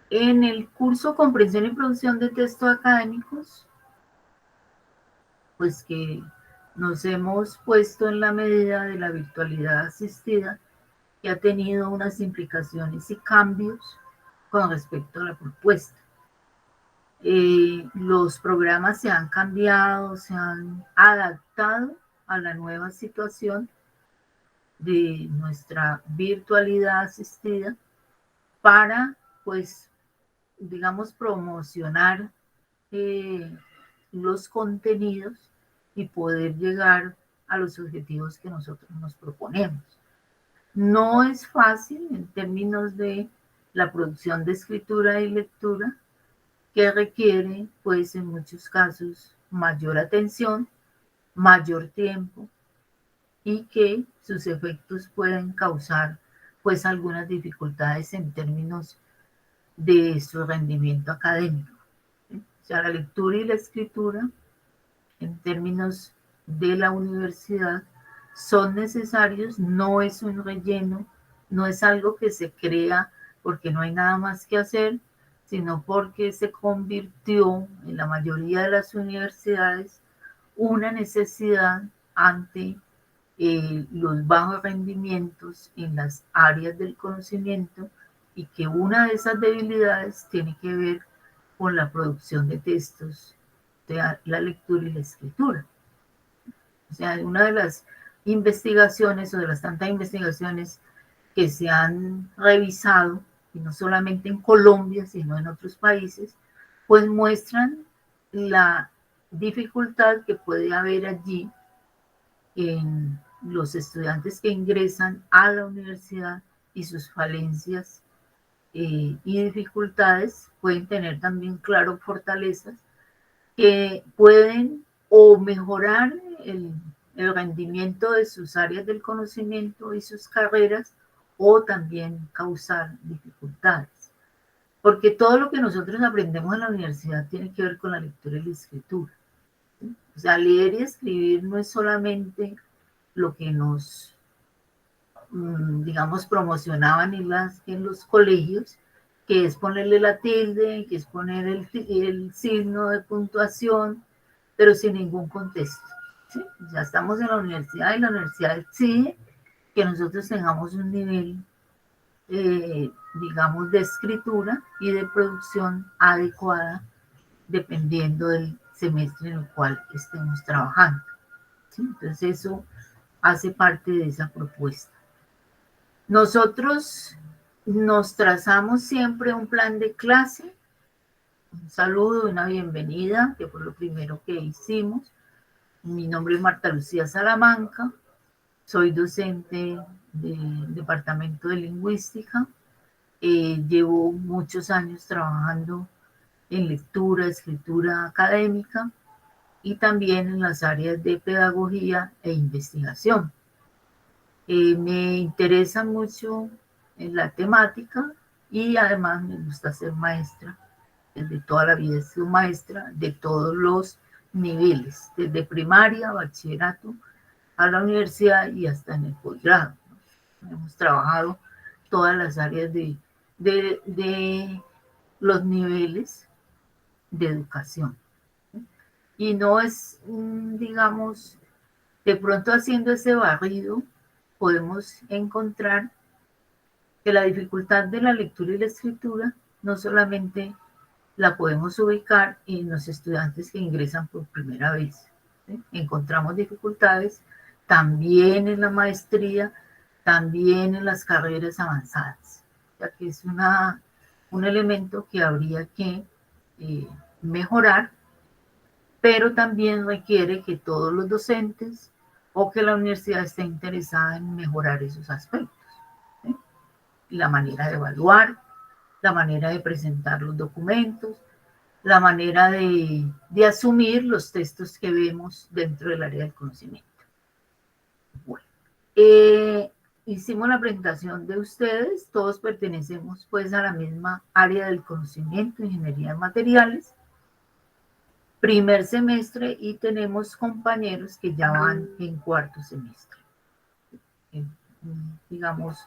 En el curso Comprensión y Producción de Textos Académicos, pues que nos hemos puesto en la medida de la virtualidad asistida, que ha tenido unas implicaciones y cambios con respecto a la propuesta. Los programas se han cambiado, se han adaptado a la nueva situación de nuestra virtualidad asistida para, pues, digamos, promocionar eh, los contenidos y poder llegar a los objetivos que nosotros nos proponemos. No es fácil en términos de la producción de escritura y lectura, que requiere, pues, en muchos casos, mayor atención, mayor tiempo y que sus efectos pueden causar, pues, algunas dificultades en términos de su rendimiento académico. ¿Sí? O sea, la lectura y la escritura, en términos de la universidad, son necesarios, no es un relleno, no es algo que se crea porque no hay nada más que hacer, sino porque se convirtió en la mayoría de las universidades una necesidad ante los bajos rendimientos en las áreas del conocimiento y que una de esas debilidades tiene que ver con la producción de textos, de la lectura y la escritura. O sea, una de las investigaciones o de las tantas investigaciones que se han revisado, y no solamente en Colombia, sino en otros países, pues muestran la dificultad que puede haber allí en los estudiantes que ingresan a la universidad y sus falencias y dificultades. Pueden tener también, claro, fortalezas que pueden o mejorar el rendimiento de sus áreas del conocimiento y sus carreras, o también causar dificultades. Porque todo lo que nosotros aprendemos en la universidad tiene que ver con la lectura y la escritura. ¿Sí? O sea, leer y escribir no es solamente lo que nos, digamos, promocionaban en los colegios, que es ponerle la tilde, que es poner el signo de puntuación, pero sin ningún contexto. ¿Sí? Ya estamos en la universidad y la universidad exige que nosotros tengamos un nivel, digamos, de escritura y de producción adecuada dependiendo del semestre en el cual estemos trabajando. ¿Sí? Entonces eso hace parte de esa propuesta. Nosotros nos trazamos siempre un plan de clase, un saludo, una bienvenida, que fue lo primero que hicimos. Mi nombre es Marta Lucía Salamanca, soy docente del Departamento de Lingüística, llevo muchos años trabajando en lectura, escritura académica y también en las áreas de pedagogía e investigación. Me interesa mucho en la temática y además me gusta ser maestra. Desde toda la vida he sido maestra de todos los niveles, desde primaria, bachillerato, a la universidad y hasta en el posgrado. Hemos trabajado todas las áreas de los niveles de educación. Y no es, digamos, de pronto haciendo ese barrido, podemos encontrar que la dificultad de la lectura y la escritura no solamente la podemos ubicar en los estudiantes que ingresan por primera vez. ¿Sí? Encontramos dificultades también en la maestría, también en las carreras avanzadas, ya que es un elemento que habría que mejorar, pero también requiere que todos los docentes o que la universidad esté interesada en mejorar esos aspectos. ¿Sí? La manera de evaluar, la manera de presentar los documentos, la manera de asumir los textos que vemos dentro del área del conocimiento. Bueno, hicimos la presentación de ustedes, todos pertenecemos pues a la misma área del conocimiento, ingeniería de materiales, primer semestre, y tenemos compañeros que ya van en cuarto semestre, digamos,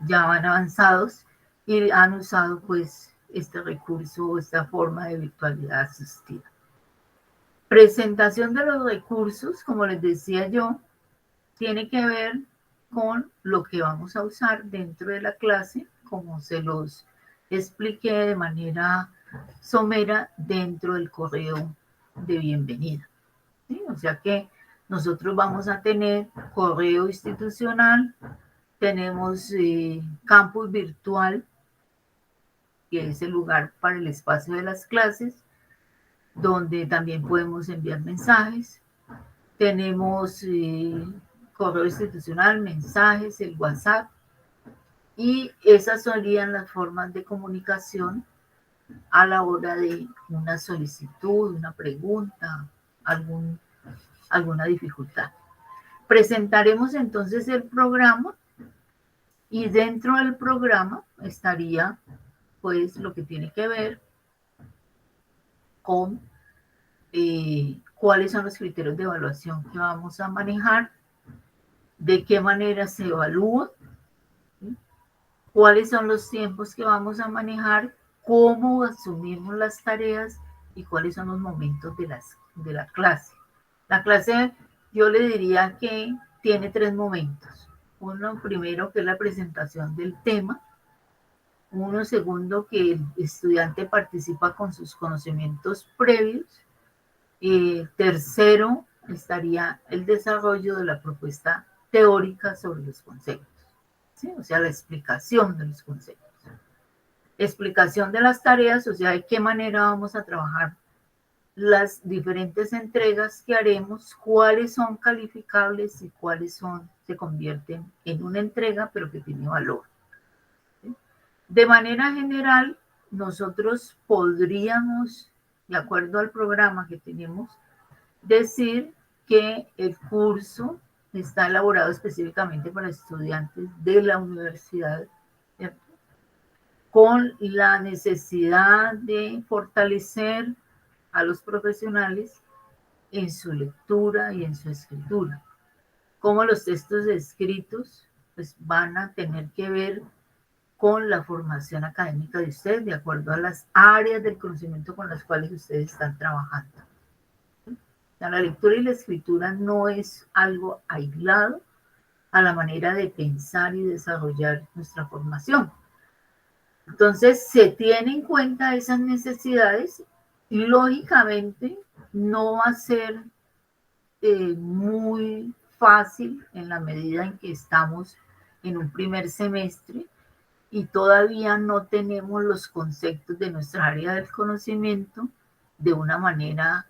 ya van avanzados y han usado pues este recurso, esta forma de virtualidad asistida. Presentación de los recursos, como les decía yo, tiene que ver con lo que vamos a usar dentro de la clase, como se los expliqué de manera somera dentro del correo de bienvenida. ¿Sí? O sea que nosotros vamos a tener correo institucional, tenemos campus virtual, que es el lugar para el espacio de las clases, donde también podemos enviar mensajes. Tenemos correo institucional, mensajes, el WhatsApp, y esas serían las formas de comunicación a la hora de una solicitud, una pregunta, alguna dificultad. Presentaremos entonces el programa y dentro del programa estaría pues lo que tiene que ver con cuáles son los criterios de evaluación que vamos a manejar, de qué manera se evalúa, ¿sí? Cuáles son los tiempos que vamos a manejar, cómo asumimos las tareas y cuáles son los momentos de la clase. La clase, yo le diría que tiene 3 momentos. Uno primero, que es la presentación del tema. Uno segundo, que el estudiante participa con sus conocimientos previos. Tercero, estaría el desarrollo de la propuesta teórica sobre los conceptos, ¿sí? O sea, la explicación de los conceptos. Explicación de las tareas, o sea, de qué manera vamos a trabajar las diferentes entregas que haremos, cuáles son calificables y cuáles se convierten en una entrega, pero que tiene valor. ¿Sí? De manera general, nosotros podríamos, de acuerdo al programa que tenemos, decir que el curso está elaborado específicamente para estudiantes de la universidad, ¿cierto? Con la necesidad de fortalecer a los profesionales en su lectura y en su escritura. Como los textos escritos pues, van a tener que ver con la formación académica de ustedes, de acuerdo a las áreas del conocimiento con las cuales ustedes están trabajando. La lectura y la escritura no es algo aislado a la manera de pensar y desarrollar nuestra formación. Entonces, se tienen en cuenta esas necesidades y lógicamente no va a ser muy fácil en la medida en que estamos en un primer semestre y todavía no tenemos los conceptos de nuestra área del conocimiento de una manera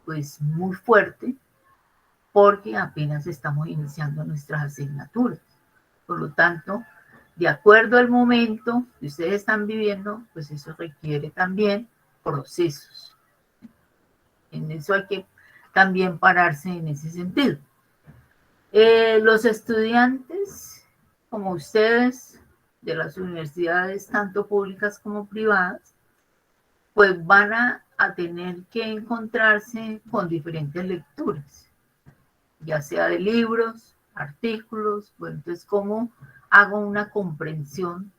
pues muy fuerte, porque apenas estamos iniciando nuestras asignaturas. Por lo tanto, de acuerdo al momento que ustedes están viviendo, pues eso requiere también procesos. En eso hay que también pararse en ese sentido. Los estudiantes, como ustedes, de las universidades, tanto públicas como privadas, pues van a tener que encontrarse con diferentes lecturas, ya sea de libros, artículos, pues entonces cómo hago una comprensión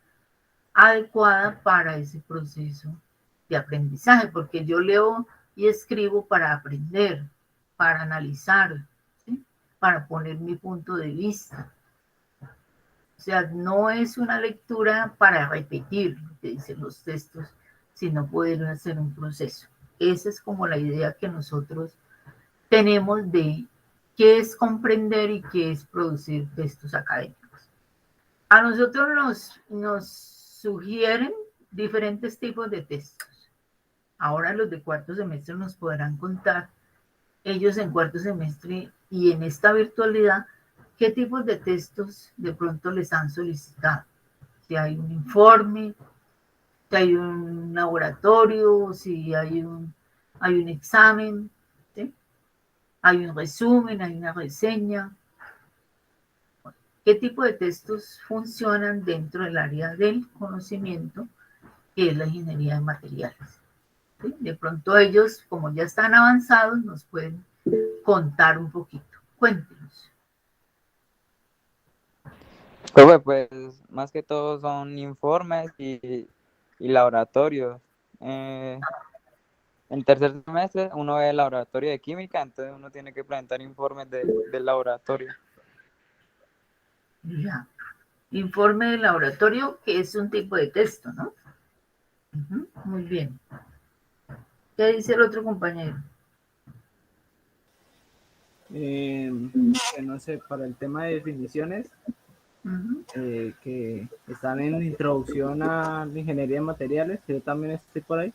adecuada para ese proceso de aprendizaje, porque yo leo y escribo para aprender, para analizar, ¿sí? Para poner mi punto de vista. O sea, no es una lectura para repetir lo que dicen los textos, sino poder hacer un proceso. Esa es como la idea que nosotros tenemos de qué es comprender y qué es producir textos académicos. A nosotros nos sugieren diferentes tipos de textos. Ahora los de cuarto semestre nos podrán contar, ellos en cuarto semestre y en esta virtualidad, qué tipos de textos de pronto les han solicitado. Si hay un informe, si hay un laboratorio, si hay un examen, ¿sí? Hay un resumen, hay una reseña. ¿Qué tipo de textos funcionan dentro del área del conocimiento, que es la ingeniería de materiales? ¿Sí? De pronto ellos, como ya están avanzados, nos pueden contar un poquito. Cuéntenos. Profe, pues más que todo son informes y y laboratorios. En tercer semestre uno ve el laboratorio de química, entonces uno tiene que presentar informes del laboratorio. Ya. Informe de laboratorio, que es un tipo de texto, ¿no? Muy bien. ¿Qué dice el otro compañero? No sé, para el tema de definiciones, que están en introducción a la ingeniería de materiales, que yo también estoy por ahí,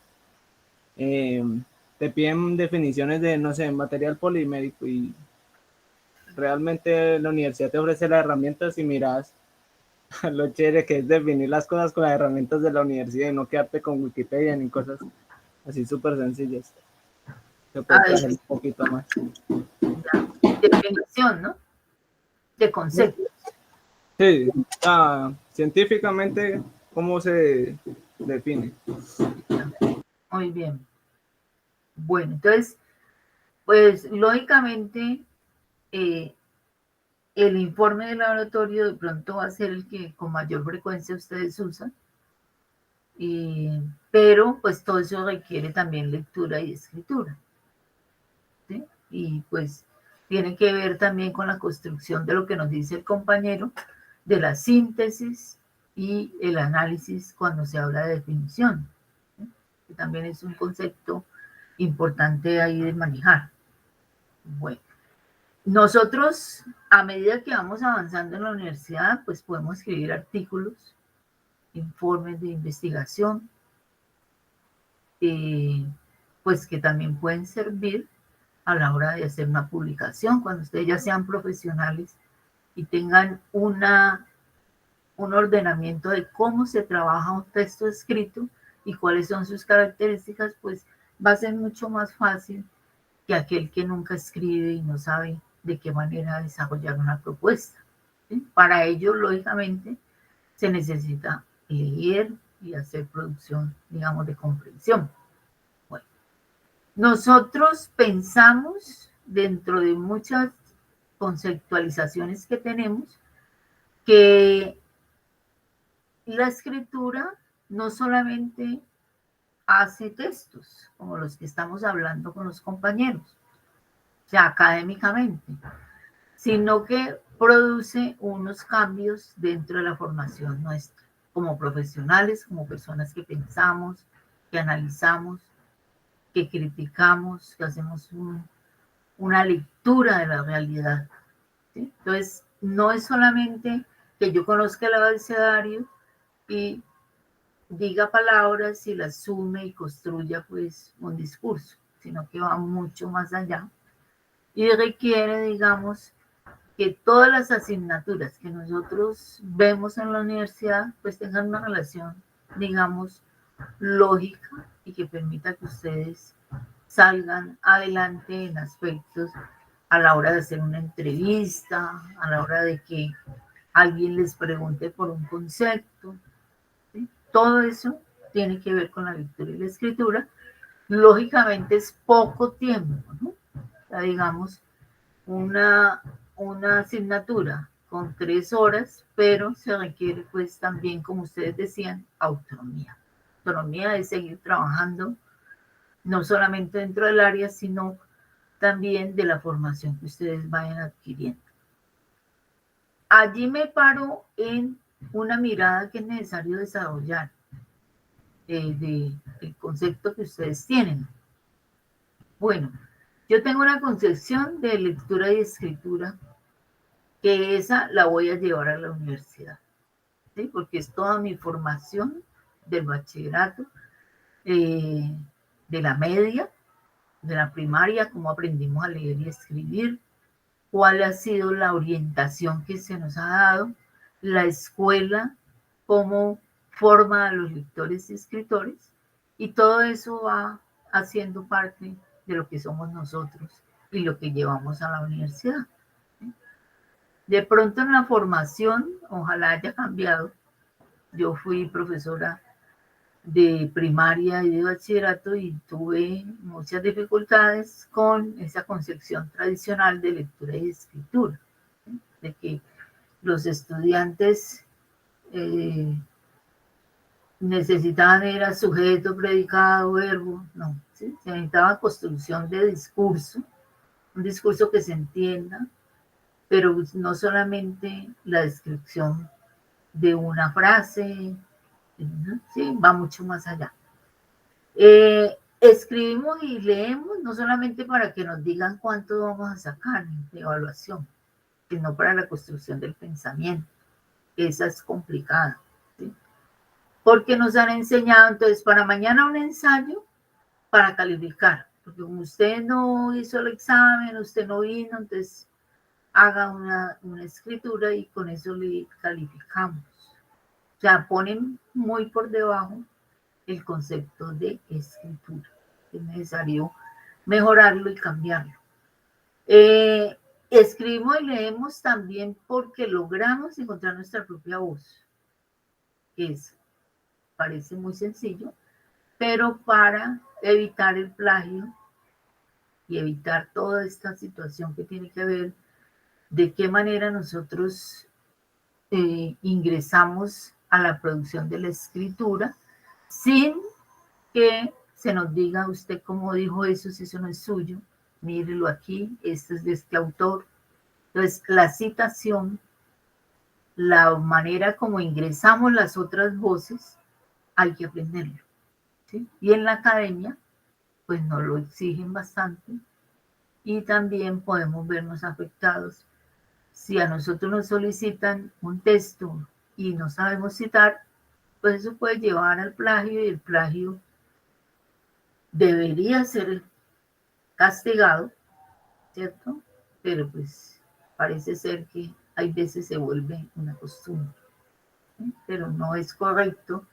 te piden definiciones de, no sé, material polimérico, y realmente la universidad te ofrece las herramientas y miras lo chévere que es definir las cosas con las herramientas de la universidad y no quedarte con Wikipedia ni cosas así súper sencillas. Se puede trabajar un poquito más. Definición, ¿no? De conceptos. Sí, científicamente, ¿cómo se define? Muy bien. Bueno, entonces, pues lógicamente, el informe de laboratorio de pronto va a ser el que con mayor frecuencia ustedes usan, pero pues todo eso requiere también lectura y escritura, ¿sí? Y pues tiene que ver también con la construcción de lo que nos dice el compañero, de la síntesis y el análisis cuando se habla de definición, ¿sí? Que también es un concepto importante ahí de manejar. Bueno, nosotros a medida que vamos avanzando en la universidad, pues podemos escribir artículos, informes de investigación, pues que también pueden servir a la hora de hacer una publicación, cuando ustedes ya sean profesionales y tengan un ordenamiento de cómo se trabaja un texto escrito y cuáles son sus características, pues va a ser mucho más fácil que aquel que nunca escribe y no sabe de qué manera desarrollar una propuesta, ¿sí? Para ello, lógicamente, se necesita leer y hacer producción, digamos, de comprensión. Bueno, nosotros pensamos dentro de muchas conceptualizaciones que tenemos que la escritura no solamente hace textos como los que estamos hablando con los compañeros, o sea, académicamente, sino que produce unos cambios dentro de la formación nuestra, como profesionales, como personas que pensamos, que analizamos, que criticamos, que hacemos una lectura de la realidad, ¿sí? Entonces, no es solamente que yo conozca el abecedario y diga palabras y las sume y construya pues un discurso, sino que va mucho más allá y requiere, digamos, que todas las asignaturas que nosotros vemos en la universidad pues tengan una relación, digamos, lógica y que permita que ustedes salgan adelante en aspectos a la hora de hacer una entrevista, a la hora de que alguien les pregunte por un concepto, ¿sí? Todo eso tiene que ver con la lectura y la escritura. Lógicamente es poco tiempo, ¿no? O sea, digamos, una asignatura con 3 horas, pero se requiere pues también, como ustedes decían, autonomía. Autonomía de seguir trabajando, no solamente dentro del área, sino también de la formación que ustedes vayan adquiriendo. Allí me paro en una mirada que es necesario desarrollar del concepto que ustedes tienen. Bueno, yo tengo una concepción de lectura y escritura que esa la voy a llevar a la universidad, ¿sí? Porque es toda mi formación del bachillerato, eh, de la media, de la primaria, cómo aprendimos a leer y escribir, cuál ha sido la orientación que se nos ha dado, la escuela, cómo forma a los lectores y escritores, y todo eso va haciendo parte de lo que somos nosotros y lo que llevamos a la universidad. De pronto en la formación, ojalá haya cambiado. Yo fui profesora de primaria y de bachillerato y tuve muchas dificultades con esa concepción tradicional de lectura y escritura, ¿sí? De que los estudiantes necesitaban era sujeto, predicado, verbo, no, ¿sí? Se necesitaba construcción de discurso, un discurso que se entienda, pero no solamente la descripción de una frase, ¿no? Sí, va mucho más allá. Escribimos y leemos no solamente para que nos digan cuánto vamos a sacar de evaluación, sino para la construcción del pensamiento. Esa es complicada, ¿sí? Porque nos han enseñado, entonces, para mañana un ensayo para calificar, porque como usted no hizo el examen, usted no vino, entonces haga una escritura y con eso le calificamos. O sea, ponen muy por debajo el concepto de escritura. Es necesario mejorarlo y cambiarlo. Escribimos y leemos también porque logramos encontrar nuestra propia voz, que parece muy sencillo, pero para evitar el plagio y evitar toda esta situación que tiene que ver de qué manera nosotros ingresamos a la producción de la escritura sin que se nos diga usted cómo dijo eso, si eso no es suyo, mírelo aquí, esto es de este autor. Entonces, la citación, la manera como ingresamos las otras voces, hay que aprenderlo, ¿sí? Y en la academia, pues nos lo exigen bastante y también podemos vernos afectados. Si a nosotros nos solicitan un texto y no sabemos citar, pues eso puede llevar al plagio y el plagio debería ser castigado, ¿cierto? Pero pues parece ser que hay veces se vuelve una costumbre, ¿sí? Pero no es correcto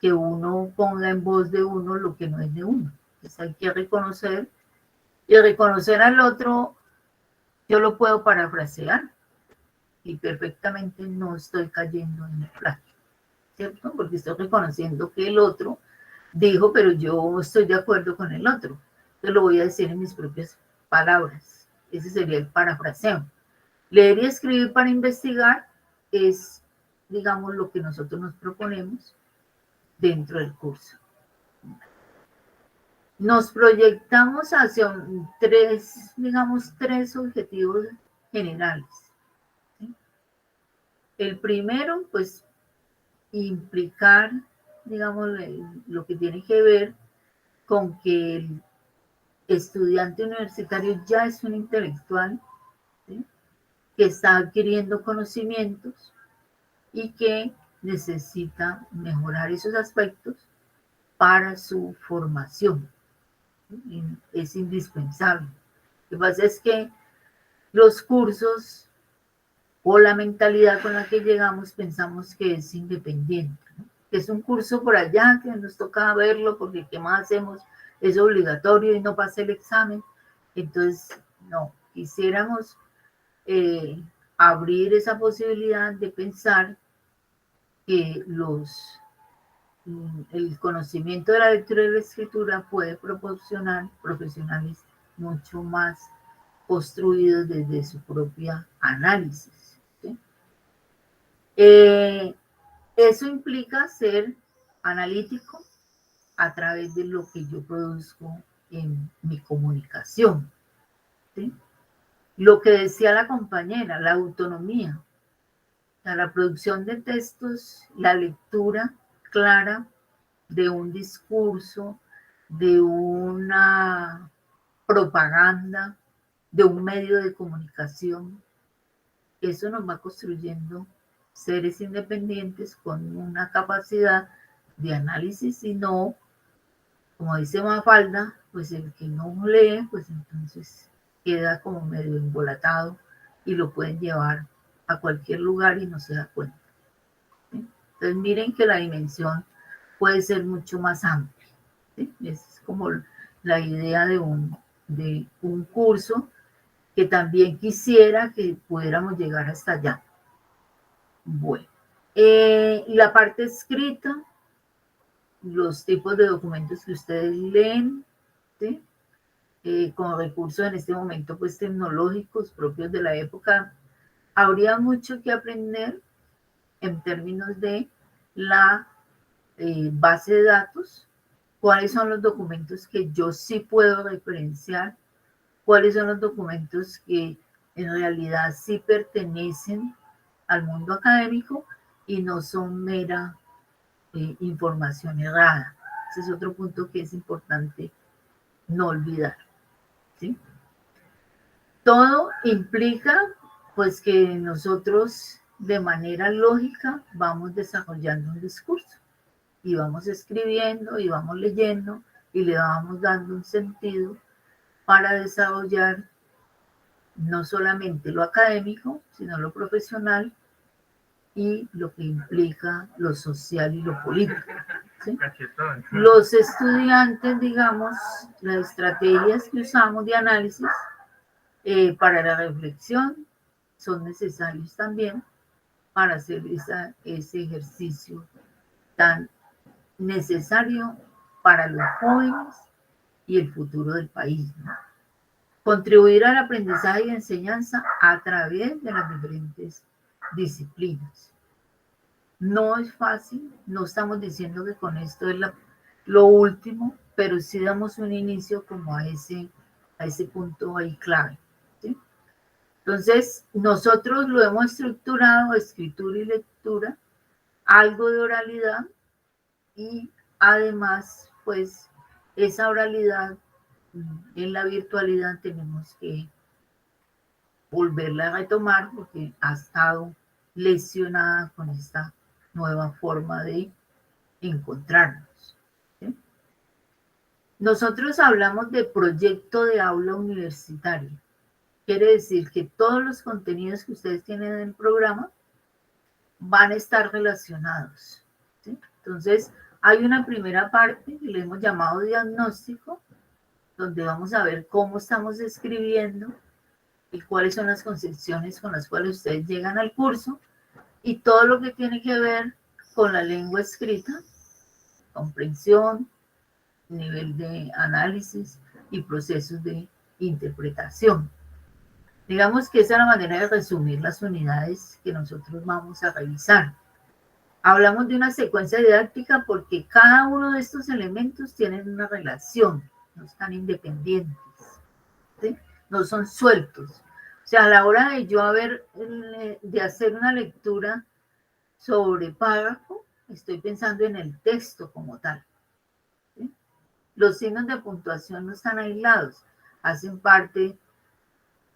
que uno ponga en voz de uno lo que no es de uno. Entonces hay que reconocer y reconocer al otro. Yo lo puedo parafrasear y perfectamente no estoy cayendo en el plagio, ¿cierto? Porque estoy reconociendo que el otro dijo, pero yo estoy de acuerdo con el otro. Entonces lo voy a decir en mis propias palabras. Ese sería el parafraseo. Leer y escribir para investigar es, digamos, lo que nosotros nos proponemos dentro del curso. Nos proyectamos hacia tres objetivos generales, ¿sí? El primero, pues, implicar, digamos, lo que tiene que ver con que el estudiante universitario ya es un intelectual, ¿sí? Que está adquiriendo conocimientos y que necesita mejorar esos aspectos para su formación. Es indispensable. Lo que pasa es que los cursos o la mentalidad con la que llegamos pensamos que es independiente, ¿no? Que es un curso por allá que nos toca verlo porque ¿qué más hacemos? Es obligatorio y no pasa el examen. Entonces, no, quisiéramos abrir esa posibilidad de pensar que el conocimiento de la lectura y la escritura puede proporcionar profesionales mucho más construidos desde su propia análisis, ¿sí? Eso implica ser analítico a través de lo que yo produzco en mi comunicación, ¿sí? Lo que decía la compañera, la autonomía, la producción de textos, la lectura clara de un discurso, de una propaganda, de un medio de comunicación. Eso nos va construyendo seres independientes con una capacidad de análisis y no, como dice Mafalda, pues el que no lee, pues entonces queda como medio embolatado y lo pueden llevar a cualquier lugar y no se da cuenta, ¿sí? Entonces miren que la dimensión puede ser mucho más amplia, ¿sí? Es como la idea de un curso que también quisiera que pudiéramos llegar hasta allá. Bueno, la parte escrita, los tipos de documentos que ustedes leen, ¿sí? Con recursos en este momento pues tecnológicos propios de la época, habría mucho que aprender en términos de la base de datos, cuáles son los documentos que yo sí puedo referenciar, cuáles son los documentos que en realidad sí pertenecen al mundo académico y no son mera información errada. Ese es otro punto que es importante no olvidar, ¿sí? Todo implica pues que nosotros de manera lógica vamos desarrollando un discurso y vamos escribiendo y vamos leyendo y le vamos dando un sentido para desarrollar no solamente lo académico, sino lo profesional y lo que implica lo social y lo político, ¿sí? Los estudiantes, digamos, las estrategias que usamos de análisis para la reflexión son necesarios también para hacer ese ejercicio tan necesario para los jóvenes y el futuro del país, ¿no? Contribuir al aprendizaje y enseñanza a través de las diferentes disciplinas. No es fácil, no estamos diciendo que con esto es lo último, pero sí damos un inicio como a ese punto ahí clave, ¿sí? Entonces, nosotros lo hemos estructurado, escritura y lectura, algo de oralidad y además, pues, esa oralidad en la virtualidad tenemos que volverla a retomar porque ha estado lesionada con esta nueva forma de encontrarnos, ¿sí? Nosotros hablamos de proyecto de aula universitaria. Quiere decir que todos los contenidos que ustedes tienen en el programa van a estar relacionados, ¿sí? Entonces, hay una primera parte que le hemos llamado diagnóstico, donde vamos a ver cómo estamos escribiendo y cuáles son las concepciones con las cuales ustedes llegan al curso y todo lo que tiene que ver con la lengua escrita, comprensión, nivel de análisis y procesos de interpretación. Digamos que esa es la manera de resumir las unidades que nosotros vamos a revisar. Hablamos de una secuencia didáctica porque cada uno de estos elementos tienen una relación, no están independientes, ¿sí? No son sueltos. O sea, a la hora de yo de hacer una lectura sobre párrafo, estoy pensando en el texto como tal, ¿sí? Los signos de puntuación no están aislados, hacen parte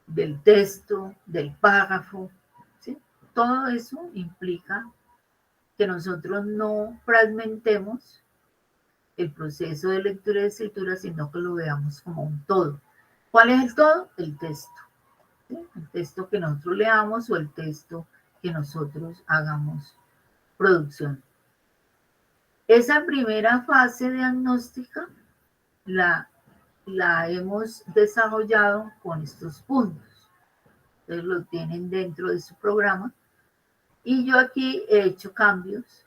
del texto, del párrafo, ¿sí? Todo eso implica que nosotros no fragmentemos el proceso de lectura y de escritura, sino que lo veamos como un todo. ¿Cuál es el todo? El texto, ¿sí? El texto que nosotros leamos o el texto que nosotros hagamos producción. Esa primera fase diagnóstica la hemos desarrollado con estos puntos. Ustedes lo tienen dentro de su programa. Y yo aquí he hecho cambios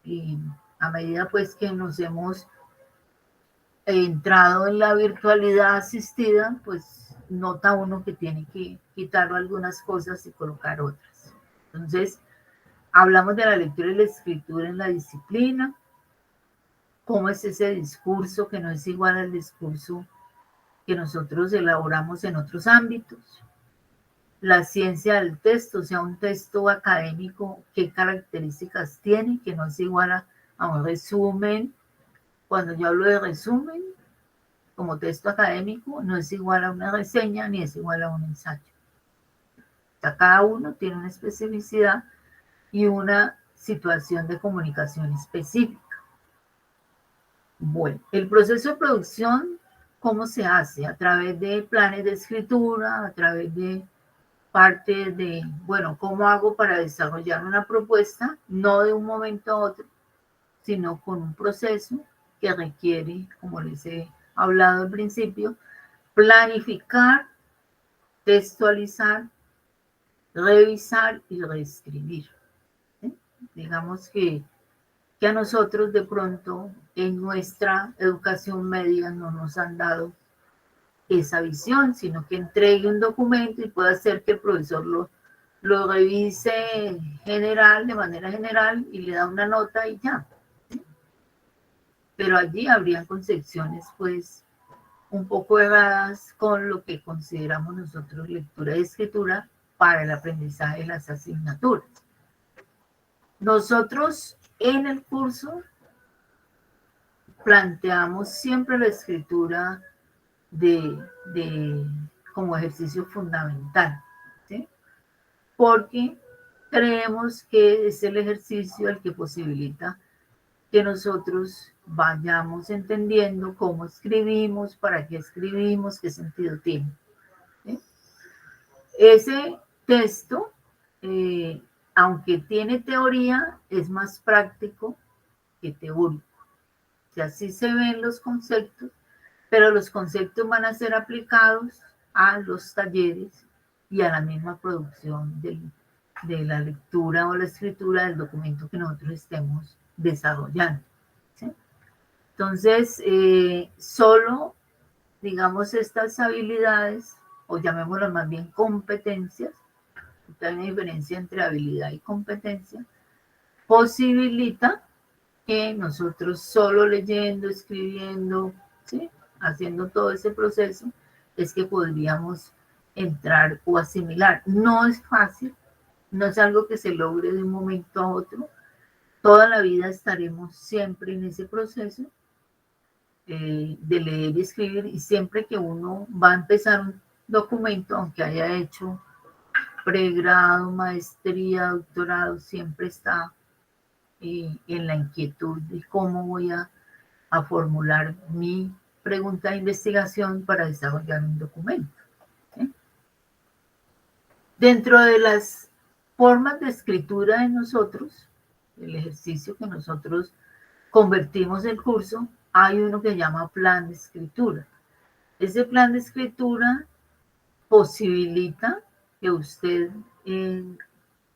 y a medida pues que nos hemos entrado en la virtualidad asistida, pues nota uno que tiene que quitar algunas cosas y colocar otras. Entonces, hablamos de la lectura y la escritura en la disciplina, cómo es ese discurso que no es igual al discurso que nosotros elaboramos en otros ámbitos. La ciencia del texto, o sea, un texto académico, qué características tiene, que no es igual a un resumen. Cuando yo hablo de resumen, como texto académico, no es igual a una reseña ni es igual a un ensayo. O sea, cada uno tiene una especificidad y una situación de comunicación específica. Bueno, el proceso de producción, ¿cómo se hace? A través de planes de escritura, a través de parte de, bueno, ¿cómo hago para desarrollar una propuesta? No de un momento a otro, sino con un proceso que requiere, como les he hablado al principio, planificar, textualizar, revisar y reescribir, ¿sí? Digamos que a nosotros de pronto en nuestra educación media no nos han dado esa visión, sino que entregue un documento y pueda hacer que el profesor lo revise de manera general y le da una nota y ya, ¿sí? pero allí habrían concepciones pues un poco erradas con lo que consideramos nosotros lectura y escritura para el aprendizaje de las asignaturas. Nosotros en el curso planteamos siempre la escritura como ejercicio fundamental, ¿sí? Porque creemos que es el ejercicio el que posibilita que nosotros vayamos entendiendo cómo escribimos, para qué escribimos, qué sentido tiene, ¿sí? Ese texto, aunque tiene teoría, es más práctico que teórico. O sea, sí se ven los conceptos, pero los conceptos van a ser aplicados a los talleres y a la misma producción de la lectura o la escritura del documento que nosotros estemos desarrollando, ¿sí? Entonces, solo, digamos, estas habilidades, o llamémoslas más bien competencias, hay una diferencia entre habilidad y competencia, posibilita que nosotros solo leyendo, escribiendo, ¿sí?, haciendo todo ese proceso, es que podríamos entrar o asimilar. No es fácil, no es algo que se logre de un momento a otro. Toda la vida estaremos siempre en ese proceso de leer y escribir, y siempre que uno va a empezar un documento, aunque haya hecho pregrado, maestría, doctorado, siempre está en la inquietud de cómo voy a formular mi pregunta de investigación para desarrollar un documento, ¿sí? Dentro de las formas de escritura de nosotros, el ejercicio que nosotros convertimos el curso, hay uno que llama plan de escritura. Ese plan de escritura posibilita que usted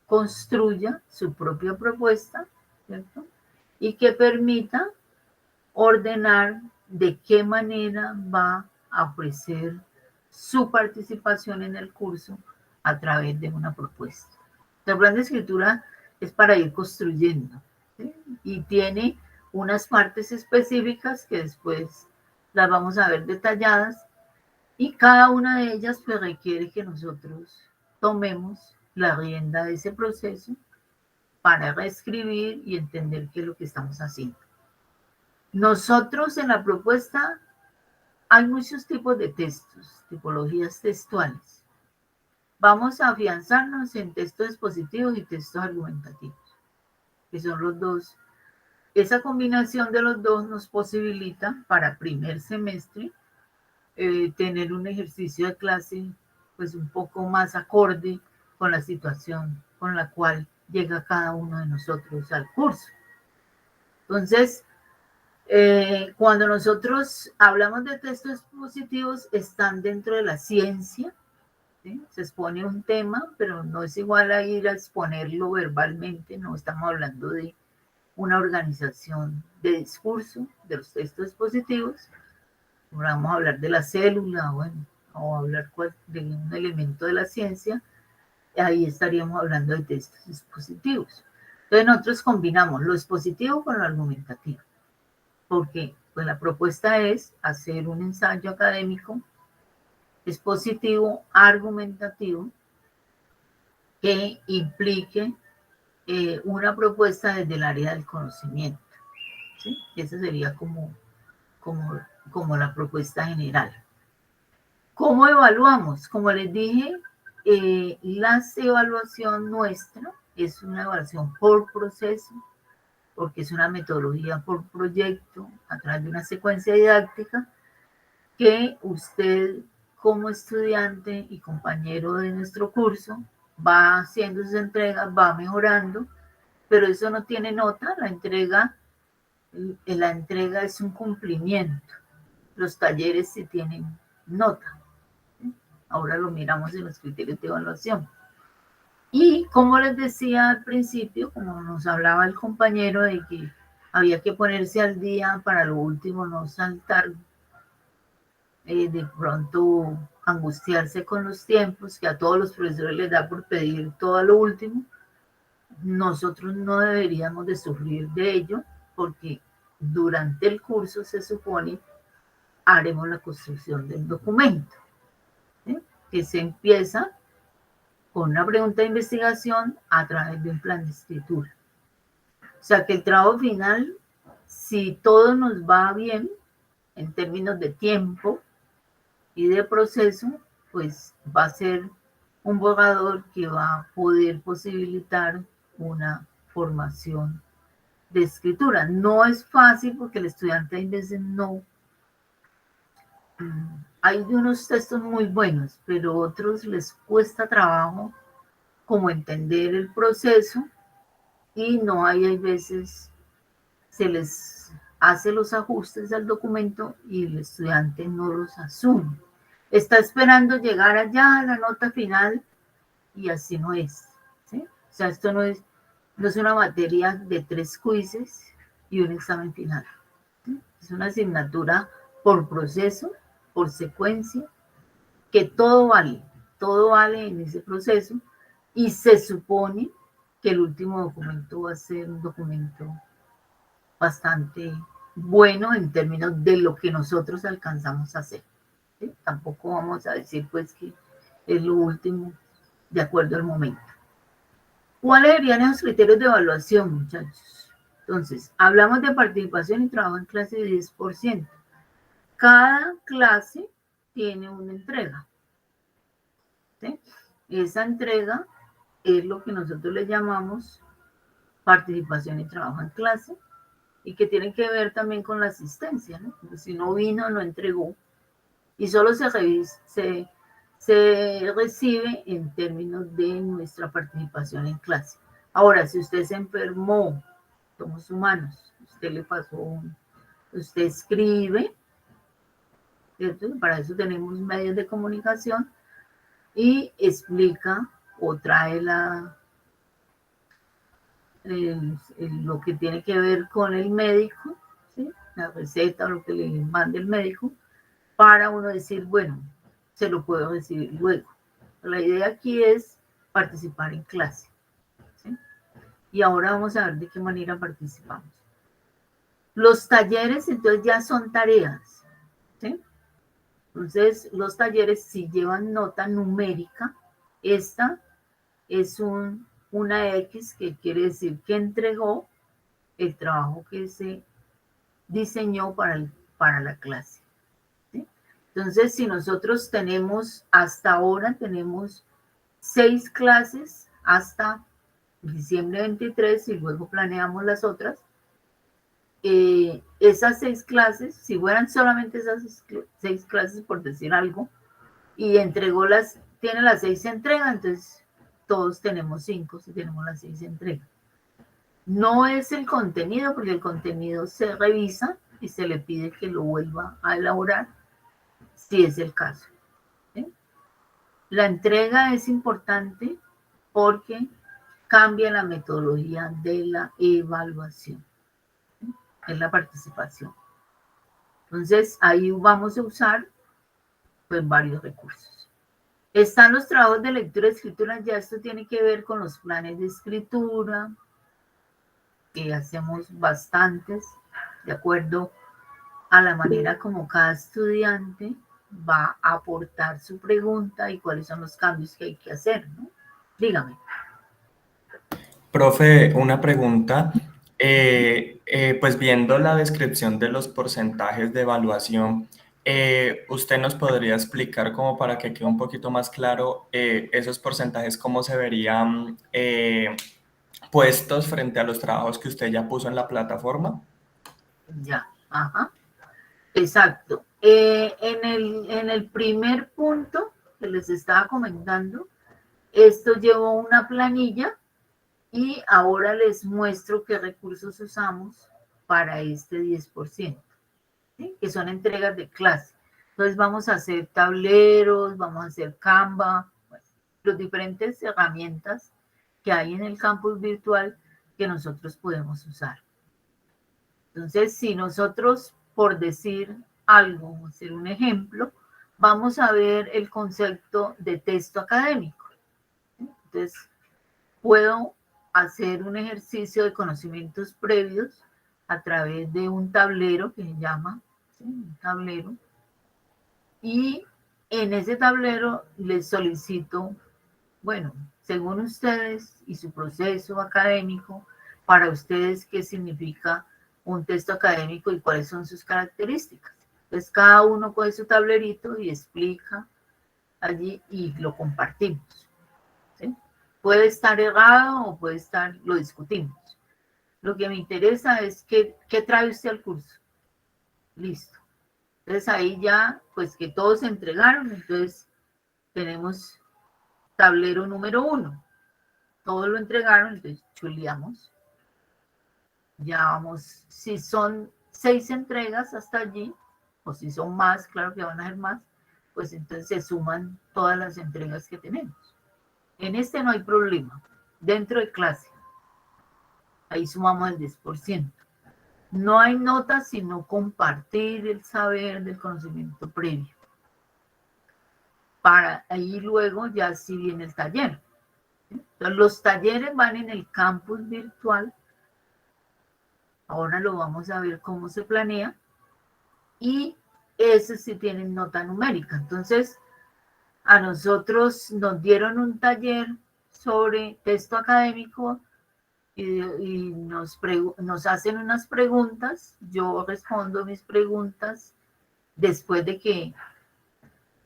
construya su propia propuesta, ¿cierto? Y que permita ordenar de qué manera va a ofrecer su participación en el curso a través de una propuesta. El plan de escritura es para ir construyendo, ¿sí? Y tiene unas partes específicas que después las vamos a ver detalladas, y cada una de ellas pues requiere que nosotros tomemos la rienda de ese proceso para reescribir y entender qué es lo que estamos haciendo. Nosotros en la propuesta hay muchos tipos de textos, tipologías textuales. Vamos a afianzarnos en textos expositivos y textos argumentativos, que son los dos. Esa combinación de los dos nos posibilita para primer semestre tener un ejercicio de clase pues un poco más acorde con la situación con la cual llega cada uno de nosotros al curso. Entonces, cuando nosotros hablamos de textos expositivos, están dentro de la ciencia, ¿sí? Se expone un tema, pero no es igual a ir a exponerlo verbalmente, no estamos hablando de una organización de discurso de los textos expositivos. Vamos a hablar de la célula, bueno, o hablar de un elemento de la ciencia, ahí estaríamos hablando de textos expositivos. Entonces nosotros combinamos lo expositivo con lo argumentativo, porque pues la propuesta es hacer un ensayo académico expositivo, argumentativo, que implique una propuesta desde el área del conocimiento, ¿sí? Esa sería como la propuesta general. ¿Cómo evaluamos? Como les dije, la evaluación nuestra es una evaluación por proceso, porque es una metodología por proyecto, a través de una secuencia didáctica que usted como estudiante y compañero de nuestro curso va haciendo sus entregas, va mejorando, pero eso no tiene nota. La entrega es un cumplimiento. Los talleres sí tienen nota. Ahora lo miramos en los criterios de evaluación. Y como les decía al principio, como nos hablaba el compañero de que había que ponerse al día para lo último, no saltar, de pronto angustiarse con los tiempos, que a todos los profesores les da por pedir todo a lo último. Nosotros no deberíamos de sufrir de ello, porque durante el curso se supone haremos la construcción del documento, ¿sí? Que se empieza con una pregunta de investigación a través de un plan de escritura. O sea que el trabajo final, si todo nos va bien en términos de tiempo y de proceso, pues va a ser un borrador que va a poder posibilitar una formación de escritura. No es fácil porque el estudiante a veces no. Hay unos textos muy buenos, pero otros les cuesta trabajo como entender el proceso y no hay veces se les hace los ajustes al documento y el estudiante no los asume. Está esperando llegar allá a la nota final y así no es, ¿sí? O sea, esto no es una materia de 3 quizzes y un examen final, ¿sí? Es una asignatura por proceso, por secuencia, que todo vale en ese proceso y se supone que el último documento va a ser un documento bastante bueno en términos de lo que nosotros alcanzamos a hacer, ¿sí? Tampoco vamos a decir pues que es lo último de acuerdo al momento. ¿Cuáles serían esos criterios de evaluación, muchachos? Entonces, hablamos de participación y trabajo en clase de 10%. Cada clase tiene una entrega, ¿sí? Esa entrega es lo que nosotros le llamamos participación y trabajo en clase y que tiene que ver también con la asistencia, ¿no? Porque si no vino, no entregó y solo se recibe en términos de nuestra participación en clase. Ahora, si usted se enfermó, somos humanos, usted le pasó, usted escribe, ¿cierto? Para eso tenemos medios de comunicación y explica o trae lo que tiene que ver con el médico, ¿sí? La receta o lo que le mande el médico, para uno decir, bueno, se lo puedo recibir luego. La idea aquí es participar en clase, ¿sí? Y ahora vamos a ver de qué manera participamos. Los talleres entonces ya son tareas, ¿sí? Entonces los talleres sí llevan nota numérica. Esta es una X que quiere decir que entregó el trabajo que se diseñó para la clase, ¿sí? Entonces, si nosotros tenemos, hasta ahora tenemos 6 clases hasta diciembre 23 y luego planeamos las otras, esas 6 clases, si fueran solamente esas 6 clases por decir algo, y tiene las 6 entregas, entonces todos tenemos 5 si tenemos las 6 entregas. No es el contenido, porque el contenido se revisa y se le pide que lo vuelva a elaborar, si es el caso, ¿sí? La entrega es importante porque cambia la metodología de la evaluación, ¿sí? Es la participación. Entonces, ahí vamos a usar pues varios recursos. Están los trabajos de lectura y escritura, ya esto tiene que ver con los planes de escritura, que hacemos bastantes, de acuerdo a la manera como cada estudiante va a aportar su pregunta y cuáles son los cambios que hay que hacer, ¿no? Dígame. Profe, una pregunta. Pues viendo la descripción de los porcentajes de evaluación, ¿usted nos podría explicar como para que quede un poquito más claro esos porcentajes, cómo se verían puestos frente a los trabajos que usted ya puso en la plataforma? Ya, ajá, exacto. En el primer punto que les estaba comentando, esto llevó una planilla y ahora les muestro qué recursos usamos para este 10%, ¿sí? Que son entregas de clase. Entonces vamos a hacer tableros, vamos a hacer Canva, bueno, las diferentes herramientas que hay en el campus virtual que nosotros podemos usar. Entonces, si nosotros, por decir algo, hacer un ejemplo, vamos a ver el concepto de texto académico. Entonces, puedo hacer un ejercicio de conocimientos previos a través de un tablero que se llama, ¿sí? Un tablero, y en ese tablero les solicito, bueno, según ustedes y su proceso académico, para ustedes qué significa un texto académico y cuáles son sus características. Entonces cada uno coge su tablerito y explica allí y lo compartimos, ¿sí? Puede estar errado o puede estar, lo discutimos. Lo que me interesa es qué trae usted al curso. Listo. Entonces ahí ya, pues que todos se entregaron, entonces tenemos tablero número 1. Todos lo entregaron, entonces chuleamos. Ya vamos, si son 6 entregas hasta allí, o si son más, claro que van a ser más, pues entonces se suman todas las entregas que tenemos. En este no hay problema, dentro de clase, ahí sumamos el 10%. No hay notas, sino compartir el saber del conocimiento previo. Para ahí luego ya sí viene el taller. Entonces, los talleres van en el campus virtual. Ahora lo vamos a ver cómo se planea. Y ese sí tienen nota numérica. Entonces, a nosotros nos dieron un taller sobre texto académico y nos hacen unas preguntas. Yo respondo mis preguntas después de que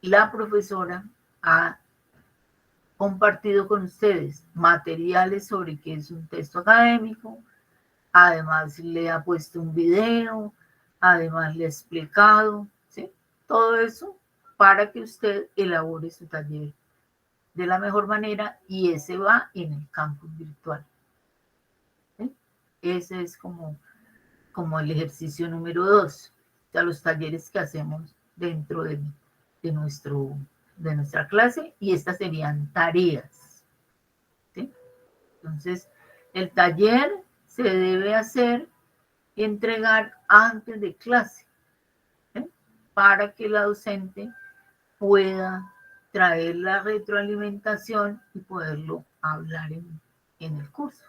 la profesora ha compartido con ustedes materiales sobre qué es un texto académico, además le ha puesto un video, además le ha explicado, ¿sí? Todo eso para que usted elabore su taller de la mejor manera y ese va en el campus virtual, ¿sí? Ese es como el ejercicio número 2, o sea, los talleres que hacemos dentro de nuestra clase, y estas serían tareas, ¿sí? Entonces, el taller se debe hacer y entregar antes de clase, ¿sí? Para que la docente pueda traer la retroalimentación y poderlo hablar en el curso,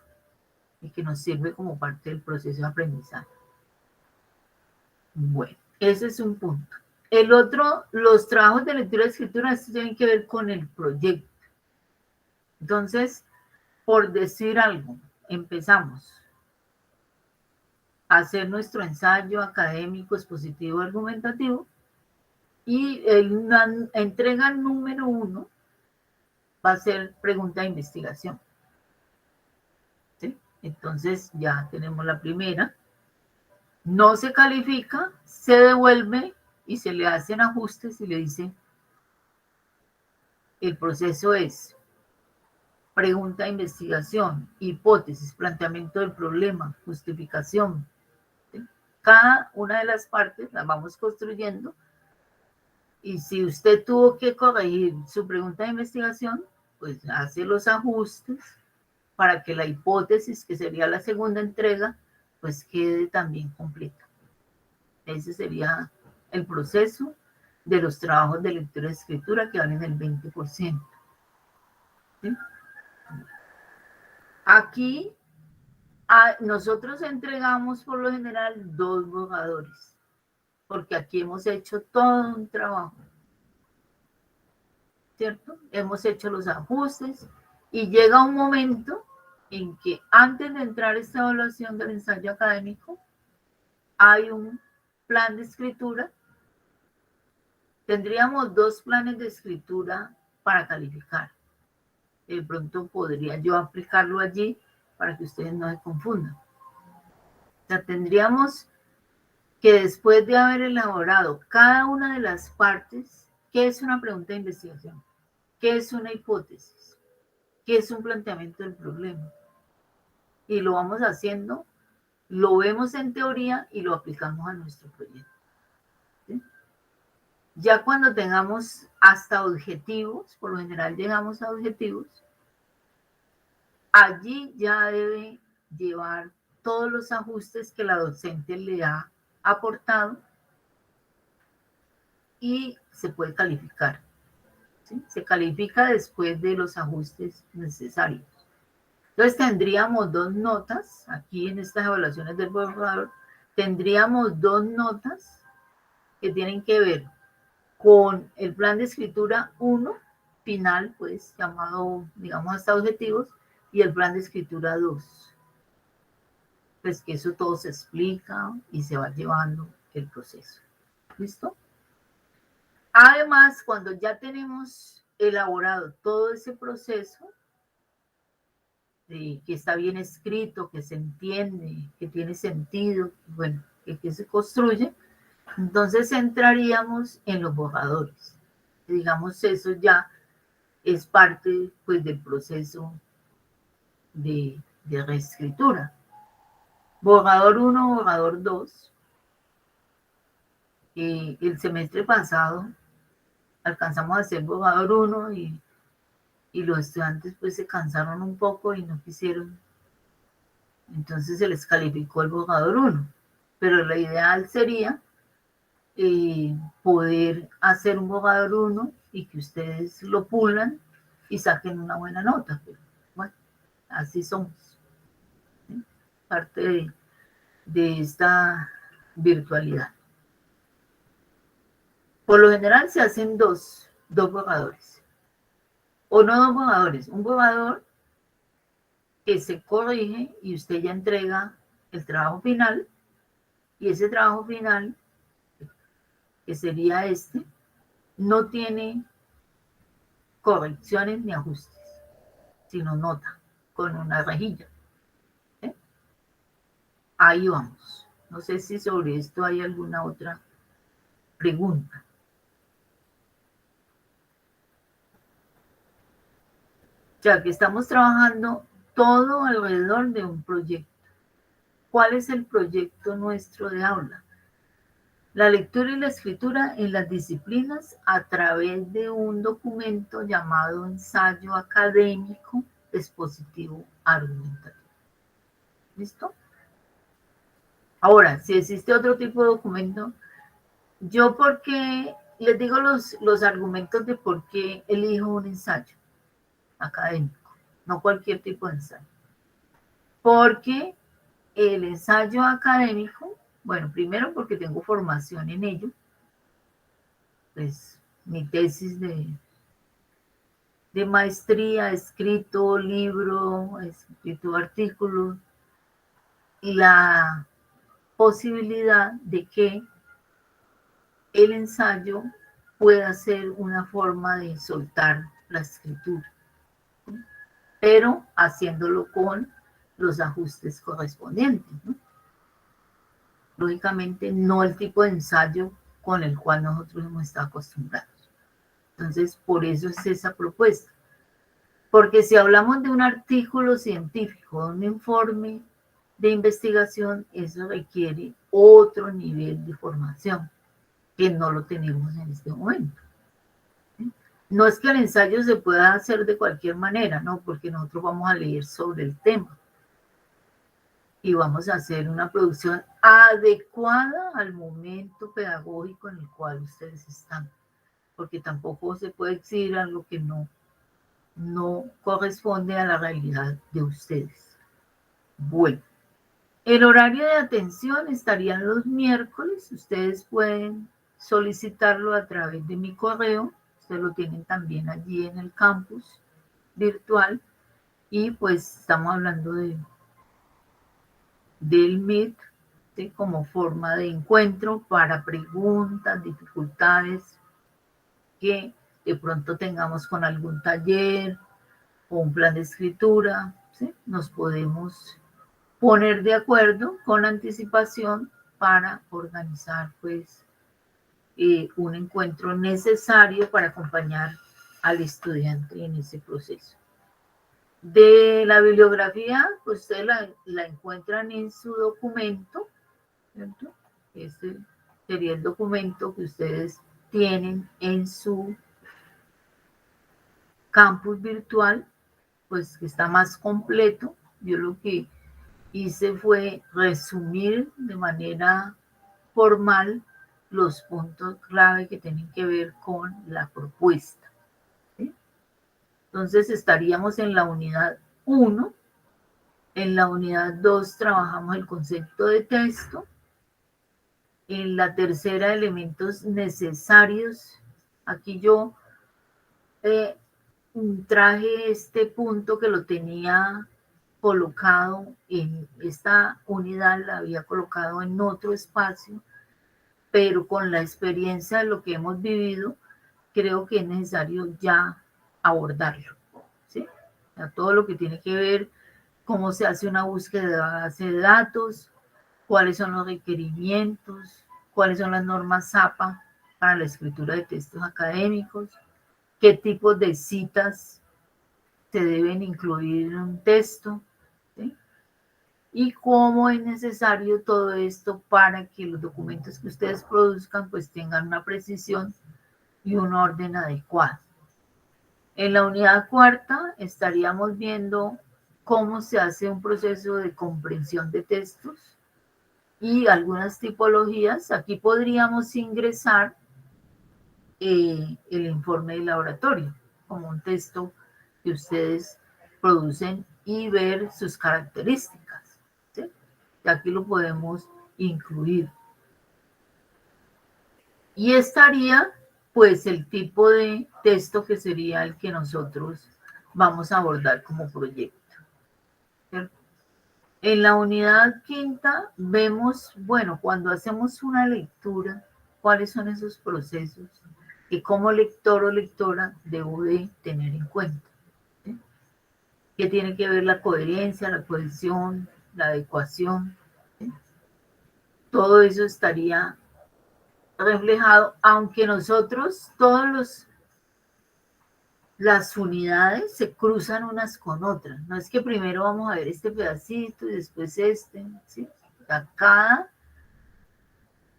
y que nos sirve como parte del proceso de aprendizaje. Bueno, ese es un punto. El otro, los trabajos de lectura y escritura, estos tienen que ver con el proyecto. Entonces, por decir algo, empezamos a hacer nuestro ensayo académico, expositivo, argumentativo, y la entrega número 1 va a ser pregunta de investigación, ¿sí? Entonces, ya tenemos la primera. No se califica, se devuelve y se le hacen ajustes y le dice, el proceso es pregunta de investigación, hipótesis, planteamiento del problema, justificación, ¿sí? Cada una de las partes las vamos construyendo, y si usted tuvo que corregir su pregunta de investigación, pues hace los ajustes para que la hipótesis, que sería la segunda entrega, pues quede también completa. Ese sería el proceso de los trabajos de lectura y escritura, que valen el 20%. ¿Sí? Aquí nosotros entregamos por lo general 2 borradores, porque aquí hemos hecho todo un trabajo, ¿cierto? Hemos hecho los ajustes y llega un momento en que antes de entrar a esta evaluación del ensayo académico, hay un plan de escritura. Tendríamos 2 planes de escritura para calificar. De pronto podría yo aplicarlo allí para que ustedes no se confundan. O sea, tendríamos que, después de haber elaborado cada una de las partes, ¿qué es una pregunta de investigación? ¿Qué es una hipótesis? ¿Qué es un planteamiento del problema? Y lo vamos haciendo, lo vemos en teoría y lo aplicamos a nuestro proyecto. ¿Sí? Ya cuando tengamos hasta objetivos, por lo general llegamos a objetivos, allí ya debe llevar todos los ajustes que la docente le ha aportado y se puede calificar, ¿sí? Se califica después de los ajustes necesarios. Entonces tendríamos 2 notas aquí en estas evaluaciones del borrador, tendríamos 2 notas que tienen que ver con el plan de escritura 1, final, pues llamado, digamos, hasta objetivos, y el plan de escritura 2. Pues que eso todo se explica y se va llevando el proceso. ¿Listo? Además, cuando ya tenemos elaborado todo ese proceso, que está bien escrito, que se entiende, que tiene sentido, bueno, que se construye, entonces entraríamos en los borradores. Digamos, eso ya es parte, pues, del proceso de reescritura. Borrador 1, borrador 2. El semestre pasado alcanzamos a hacer borrador 1 y los estudiantes pues se cansaron un poco y no quisieron. Entonces se les calificó el borrador 1. Pero lo ideal sería poder hacer un borrador 1 y que ustedes lo pulan y saquen una buena nota. Pero bueno, así somos. ¿Sí? Parte de esta virtualidad. Por lo general se hacen dos borradores. O no 2 borradores. Un borrador que se corrige y usted ya entrega el trabajo final. Y ese trabajo final, que sería este, no tiene correcciones ni ajustes, sino nota con una rejilla. ¿Sí? Ahí vamos. No sé si sobre esto hay alguna otra pregunta. Ya que estamos trabajando todo alrededor de un proyecto. ¿Cuál es el proyecto nuestro de aula? La lectura y la escritura en las disciplinas a través de un documento llamado ensayo académico expositivo argumentativo. ¿Listo? Ahora, si existe otro tipo de documento, yo porque les digo los argumentos de por qué elijo un ensayo académico, no cualquier tipo de ensayo. Porque el ensayo académico, bueno, primero porque tengo formación en ello, pues mi tesis de maestría, escrito libro, escrito artículos, y la posibilidad de que el ensayo pueda ser una forma de soltar la escritura, pero haciéndolo con los ajustes correspondientes, ¿no? Lógicamente, no el tipo de ensayo con el cual nosotros hemos estado acostumbrados. Entonces, por eso es esa propuesta. Porque si hablamos de un artículo científico, de un informe de investigación, eso requiere otro nivel de formación, que no lo tenemos en este momento. No es que el ensayo se pueda hacer de cualquier manera, no, porque nosotros vamos a leer sobre el tema y vamos a hacer una producción adecuada al momento pedagógico en el cual ustedes están, porque tampoco se puede exigir algo que no corresponde a la realidad de ustedes. Bueno, el horario de atención estaría los miércoles. Ustedes pueden solicitarlo a través de mi correo. Ustedes lo tienen también allí en el campus virtual. Y pues estamos hablando del Meet, ¿sí? Como forma de encuentro para preguntas, dificultades que de pronto tengamos con algún taller o un plan de escritura, ¿sí? Nos podemos poner de acuerdo con anticipación para organizar pues un encuentro necesario para acompañar al estudiante en ese proceso. De la bibliografía, pues ustedes la encuentran en su documento, ¿cierto? Este sería el documento que ustedes tienen en su campus virtual, pues que está más completo. Yo lo que hice fue resumir de manera formal los puntos clave que tienen que ver con la propuesta, ¿sí? Entonces estaríamos en la unidad 1, en la unidad 2 trabajamos el concepto de texto, En la tercera, elementos necesarios. Aquí yo traje este punto que lo tenía colocado en esta unidad, la había colocado en otro espacio, pero con la experiencia de lo que hemos vivido, creo que es necesario ya abordarlo, ¿sí? O sea, todo lo que tiene que ver cómo se hace una búsqueda de base de datos, cuáles son los requerimientos, cuáles son las normas APA para la escritura de textos académicos, qué tipos de citas se deben incluir en un texto, ¿sí? Y cómo es necesario todo esto para que los documentos que ustedes produzcan pues tengan una precisión y un orden adecuado. En la unidad cuarta estaríamos viendo cómo se hace un proceso de comprensión de textos y algunas tipologías. Aquí podríamos ingresar el informe de laboratorio como un texto que ustedes producen y ver sus características, ¿sí? Y aquí lo podemos incluir. Y estaría pues el tipo de texto que sería el que nosotros vamos a abordar como proyecto, ¿cierto? En la unidad quinta vemos, bueno, cuando hacemos una lectura, cuáles son esos procesos que como lector o lectora debo de tener en cuenta, ¿sí? Que tiene que ver la coherencia, la cohesión, la adecuación, ¿sí? Todo eso estaría reflejado, aunque nosotros, las unidades se cruzan unas con otras. No es que primero vamos a ver este pedacito y después este, ¿sí? Cada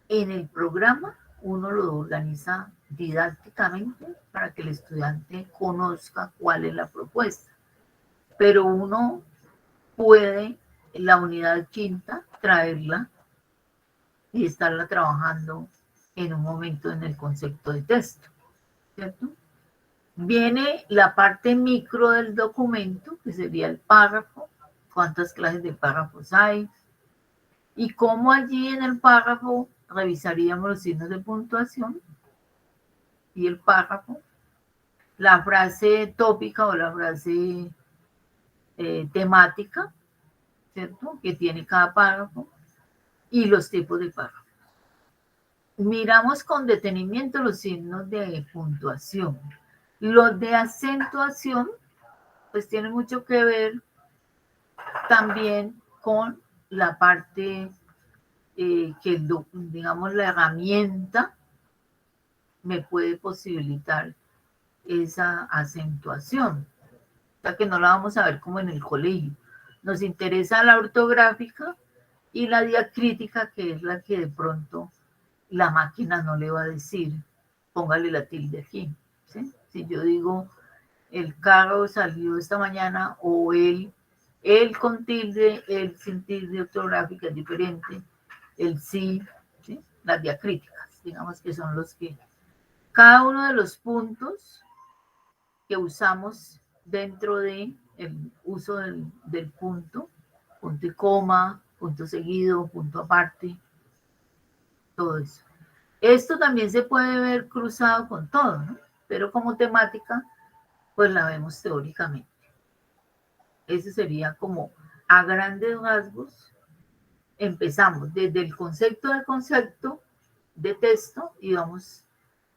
en el programa uno lo organiza didácticamente para que el estudiante conozca cuál es la propuesta. Pero uno puede, la unidad quinta, traerla y estarla trabajando en un momento en el concepto de texto, ¿cierto? Viene la parte micro del documento, que sería el párrafo, cuántas clases de párrafos hay, y cómo allí en el párrafo revisaríamos los signos de puntuación y el párrafo, la frase tópica o la frase temática, ¿cierto? Que tiene cada párrafo y los tipos de párrafo. Miramos con detenimiento los signos de puntuación. Los de acentuación, pues tienen mucho que ver también con la parte que, digamos, la herramienta me puede posibilitar esa acentuación. O sea que no la vamos a ver como en el colegio. Nos interesa la ortográfica y la diacrítica, que es la que de pronto la máquina no le va a decir, póngale la tilde aquí, ¿sí? Si yo digo, el carro salió esta mañana, o él con tilde, él sin tilde ortográfica es diferente, el sí, ¿sí? Las diacríticas, digamos que son los que, cada uno de los puntos que usamos dentro de el uso del punto y coma, punto seguido, punto aparte, todo eso. Esto también se puede ver cruzado con todo, ¿no? Pero como temática, pues la vemos teóricamente. Ese sería como a grandes rasgos. Empezamos desde el concepto de texto y vamos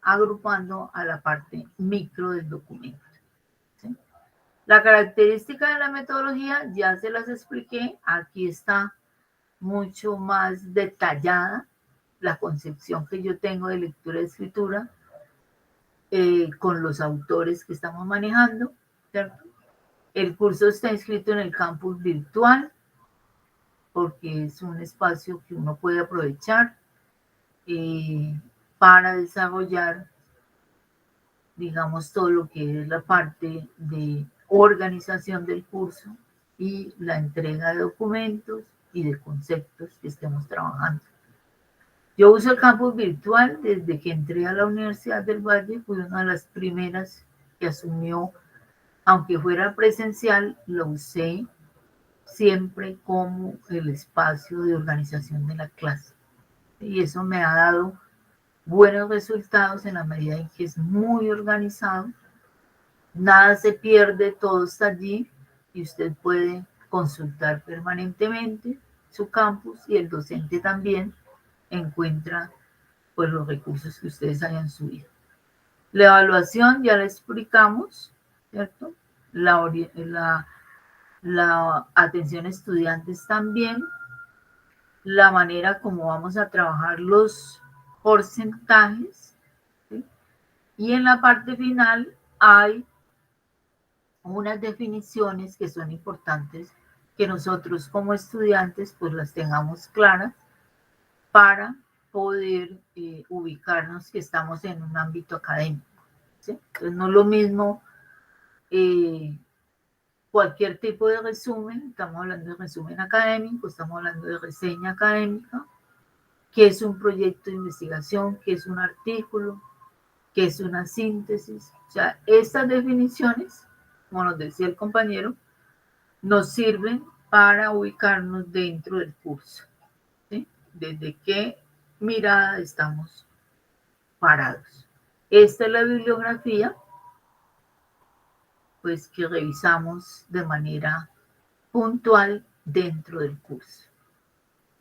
agrupando a la parte micro del documento, ¿sí? La característica de la metodología ya se las expliqué. Aquí está mucho más detallada la concepción que yo tengo de lectura y escritura con los autores que estamos manejando, ¿cierto? El curso está inscrito en el campus virtual porque es un espacio que uno puede aprovechar para desarrollar, digamos, todo lo que es la parte de organización del curso y la entrega de documentos y de conceptos que estemos trabajando. Yo uso el campus virtual desde que entré a la Universidad del Valle. Fui una de las primeras que asumió, aunque fuera presencial, lo usé siempre como el espacio de organización de la clase. y eso me ha dado buenos resultados en la medida en que es muy organizado. Nada se pierde, todo está allí y usted puede consultar permanentemente su campus y el docente también encuentra pues los recursos que ustedes hayan subido. La evaluación ya la explicamos, ¿cierto? La atención a estudiantes también, la manera como vamos a trabajar los porcentajes, ¿sí? Y en la parte final hay unas definiciones que son importantes que nosotros como estudiantes pues las tengamos claras para poder ubicarnos que estamos en un ámbito académico, ¿sí? Entonces no es lo mismo cualquier tipo de resumen, estamos hablando de resumen académico, estamos hablando de reseña académica, que es un proyecto de investigación, que es un artículo, que es una síntesis. O sea, estas definiciones, como nos decía el compañero, nos sirven para ubicarnos dentro del curso, ¿sí? Desde qué mirada estamos parados. Esta es la bibliografía, pues que revisamos de manera puntual dentro del curso,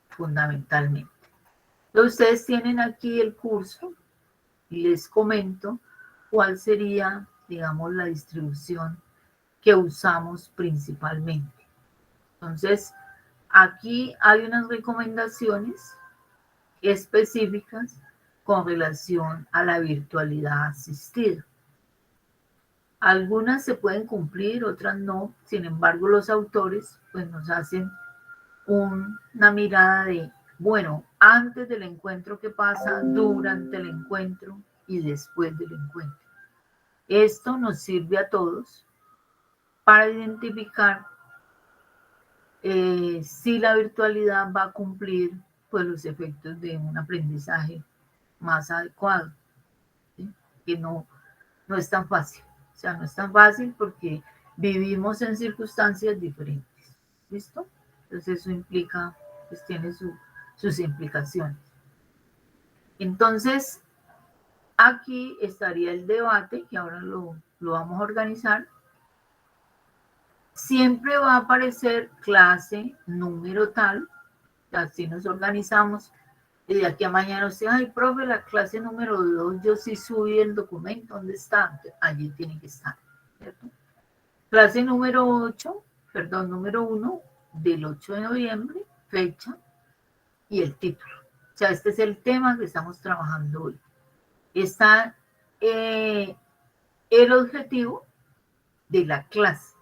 fundamentalmente. Entonces, ustedes tienen aquí el curso y les comento cuál sería, digamos, la distribución que usamos principalmente. Entonces, aquí hay unas recomendaciones específicas con relación a la virtualidad asistida. Algunas se pueden cumplir, otras no. Sin embargo, los autores pues, nos hacen una mirada de, bueno, antes del encuentro, ¿qué pasa? Durante el encuentro y después del encuentro. Esto nos sirve a todos para identificar si la virtualidad va a cumplir pues, los efectos de un aprendizaje más adecuado, ¿sí? Que no es tan fácil. O sea, no es tan fácil porque vivimos en circunstancias diferentes. ¿Listo? Entonces eso implica, pues tiene sus implicaciones. Entonces, aquí estaría el debate, que ahora lo vamos a organizar. Siempre va a aparecer clase número tal, así nos organizamos. Y de aquí a mañana usted, ay, profe, la clase número 2, yo sí subí el documento, ¿dónde está? Allí tiene que estar, ¿cierto? Clase número 8, perdón, número 1, del 8 de noviembre, fecha y el título. O sea, este es el tema que estamos trabajando hoy. Está el objetivo de la clase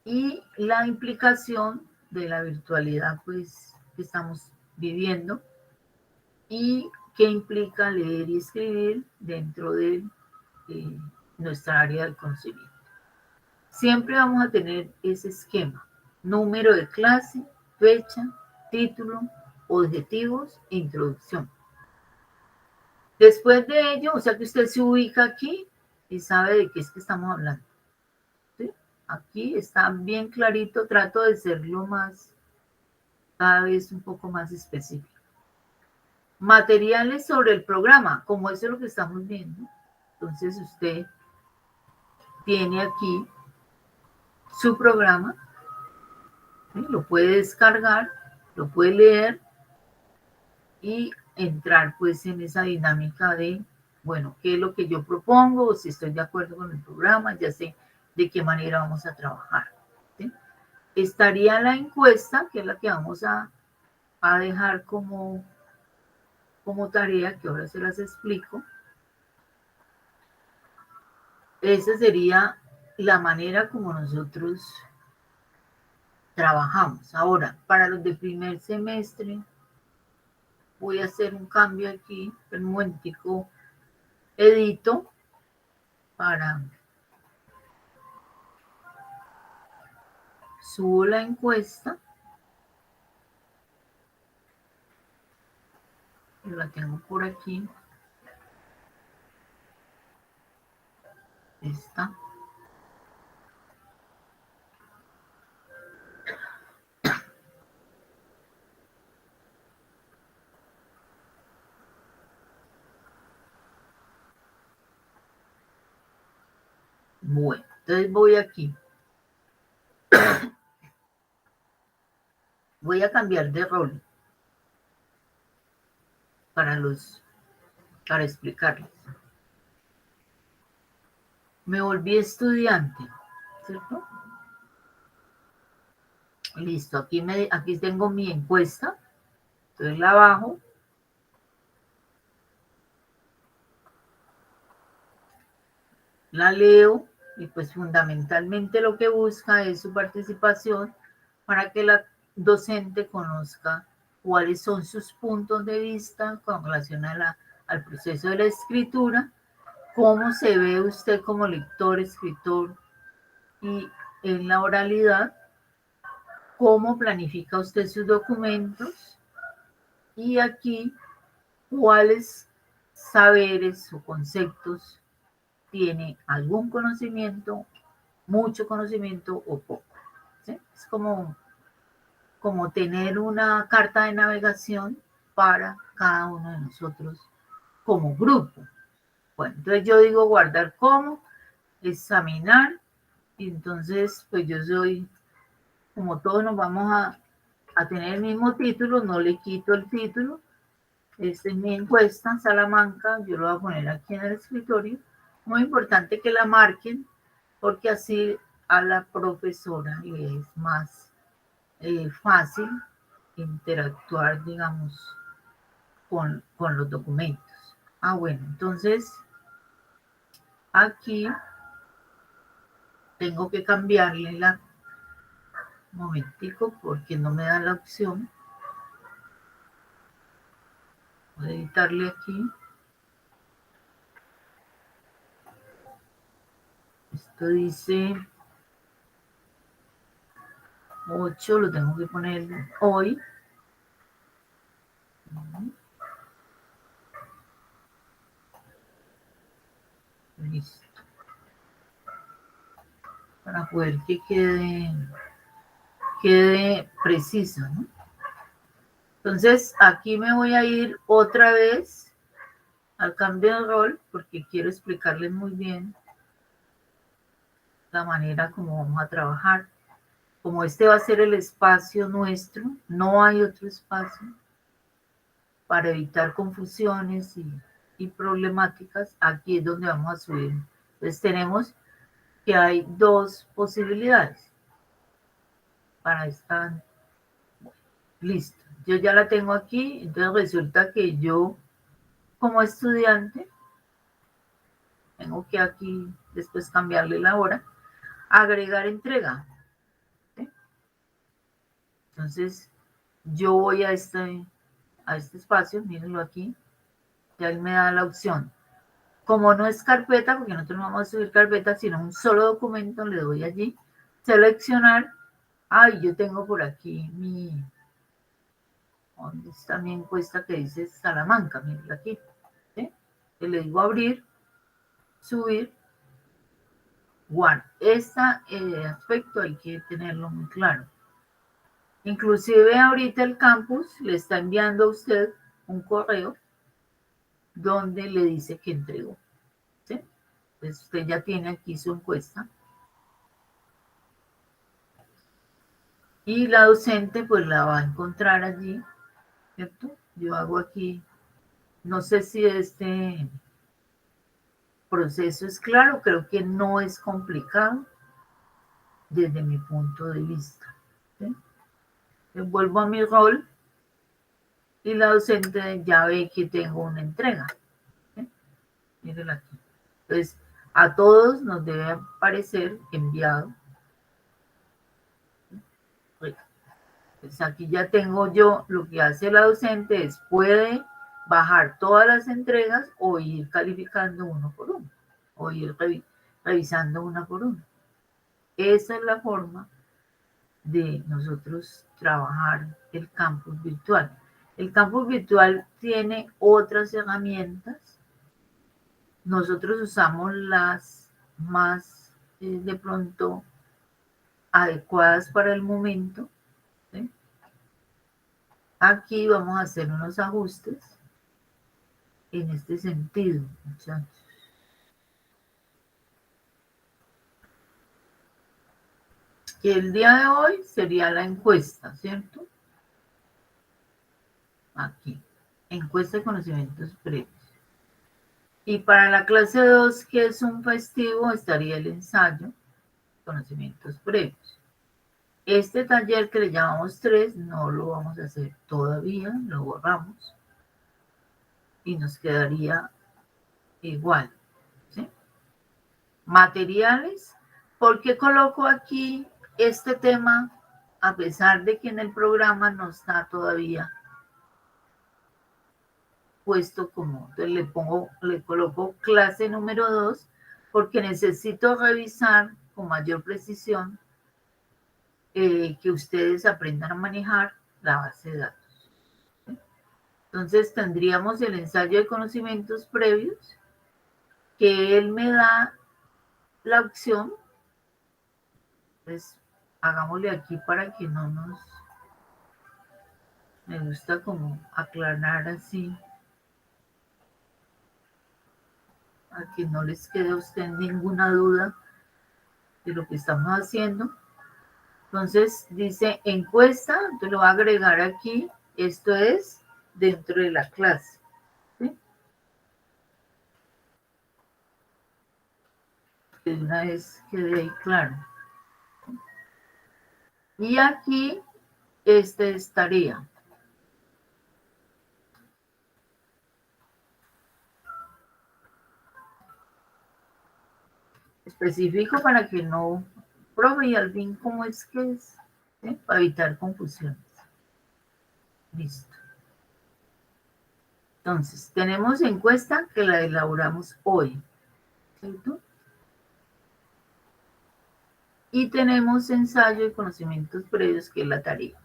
y la implicación de la virtualidad, pues, que estamos viviendo y qué implica leer y escribir dentro de nuestra área del conocimiento. Siempre vamos a tener ese esquema: número de clase, fecha, título, objetivos, introducción. Después de ello, o sea que usted se ubica aquí y sabe de qué es que estamos hablando, ¿sí? Aquí está bien clarito, trato de serlo más, cada vez un poco más específico. Materiales sobre el programa, como eso es lo que estamos viendo. Entonces usted tiene aquí su programa, ¿sí? Lo puede descargar, lo puede leer y entrar pues en esa dinámica de, bueno, qué es lo que yo propongo, o si estoy de acuerdo con el programa, ya sé de qué manera vamos a trabajar, ¿sí? Estaría la encuesta, que es la que vamos a dejar como tarea, que ahora se las explico. Esa sería la manera como nosotros trabajamos. Ahora, para los de primer semestre, voy a hacer un cambio aquí, un momentico, edito para, subo la encuesta, la tengo por aquí, esta. Bueno, entonces voy aquí. Voy a cambiar de rol para explicarles. Me volví estudiante, ¿cierto? Listo, aquí tengo mi encuesta. Entonces la bajo. La leo y pues fundamentalmente lo que busca es su participación para que la docente conozca cuáles son sus puntos de vista con relación al proceso de la escritura, cómo se ve usted como lector, escritor y en la oralidad, cómo planifica usted sus documentos y aquí cuáles saberes o conceptos tiene algún conocimiento, mucho conocimiento o poco. ¿Sí? Es como tener una carta de navegación para cada uno de nosotros como grupo. Bueno, entonces yo digo guardar como, examinar, y entonces pues yo soy, como todos nos vamos a tener el mismo título, no le quito el título. Esta es mi encuesta, Salamanca, yo lo voy a poner aquí en el escritorio. Muy importante que la marquen, porque así a la profesora le es más fácil interactuar, digamos, con los documentos. Bueno, entonces aquí tengo que cambiarle un momentico porque no me da la opción. Voy a editarle aquí. Esto dice 8, lo tengo que poner hoy. Listo. Para poder que quede preciso, ¿no? Entonces, aquí me voy a ir otra vez al cambio de rol porque quiero explicarles muy bien la manera como vamos a trabajar. Como este va a ser el espacio nuestro, no hay otro espacio para evitar confusiones y problemáticas. Aquí es donde vamos a subir. Entonces tenemos que hay dos posibilidades para esta. Listo, yo ya la tengo aquí, entonces resulta que yo como estudiante tengo que aquí después cambiarle la hora, agregar entrega. ¿Sí? Entonces yo voy a este espacio, mírenlo aquí, ya él me da la opción. Como no es carpeta, porque nosotros no vamos a subir carpeta, sino un solo documento, le doy allí, seleccionar. Yo tengo por aquí ¿dónde está mi encuesta que dice Salamanca? Miren aquí. ¿Sí? Le digo abrir, subir, guardar. Este aspecto hay que tenerlo muy claro. Inclusive ahorita el campus le está enviando a usted un correo donde le dice que entregó. ¿Sí? Entonces usted ya tiene aquí su encuesta. Y la docente pues la va a encontrar allí, ¿cierto? Yo hago aquí, no sé si este proceso es claro, creo que no es complicado desde mi punto de vista. ¿Sí? Vuelvo a mi rol y la docente ya ve que tengo una entrega. ¿Sí? Miren aquí. Entonces, a todos nos debe aparecer enviado. Pues aquí ya tengo yo, lo que hace la docente es puede bajar todas las entregas o ir calificando uno por uno, o ir revisando una por una. Esa es la forma de nosotros trabajar el campus virtual. El campus virtual tiene otras herramientas. Nosotros usamos las más de pronto adecuadas para el momento. ¿Sí? Aquí vamos a hacer unos ajustes en este sentido, muchachos. que el día de hoy sería la encuesta, ¿cierto? Aquí, encuesta de conocimientos previos. Y para la clase 2, que es un festivo, estaría el ensayo, conocimientos previos. Este taller que le llamamos 3 no lo vamos a hacer todavía, lo borramos y nos quedaría igual, ¿sí? Materiales. ¿Por qué coloco aquí este tema a pesar de que en el programa no está todavía puesto como? Entonces le coloco clase número 2 porque necesito revisar con mayor precisión que ustedes aprendan a manejar la base de datos. Entonces tendríamos el ensayo de conocimientos previos, que él me da la opción. Pues hagámosle aquí para que no nos... Me gusta como aclarar así, a que no les quede a usted ninguna duda de lo que estamos haciendo. Entonces dice encuesta, te lo voy a agregar aquí, esto es dentro de la clase, ¿sí? De una vez quede ahí claro. Y aquí este estaría. Específico para que no... Profe, y al fin, ¿cómo es que es? ¿Sí? Para evitar confusiones. Listo. Entonces, tenemos encuesta que la elaboramos hoy, ¿cierto? Y tenemos ensayo de conocimientos previos, que es la tarea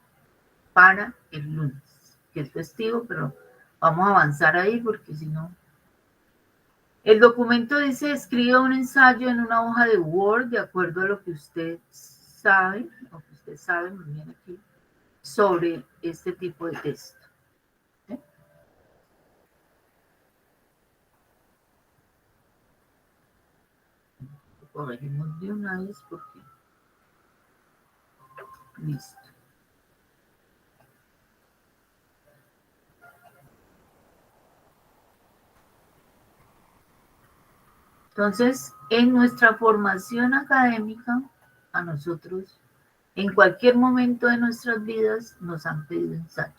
para el lunes, que es festivo, pero vamos a avanzar ahí porque si no... El documento dice, escriba un ensayo en una hoja de Word de acuerdo a lo que usted sabe, muy bien aquí, sobre este tipo de texto. ¿Sí? Corregimos de una vez porque... Listo. Entonces, en nuestra formación académica, a nosotros, en cualquier momento de nuestras vidas, nos han pedido ensayo.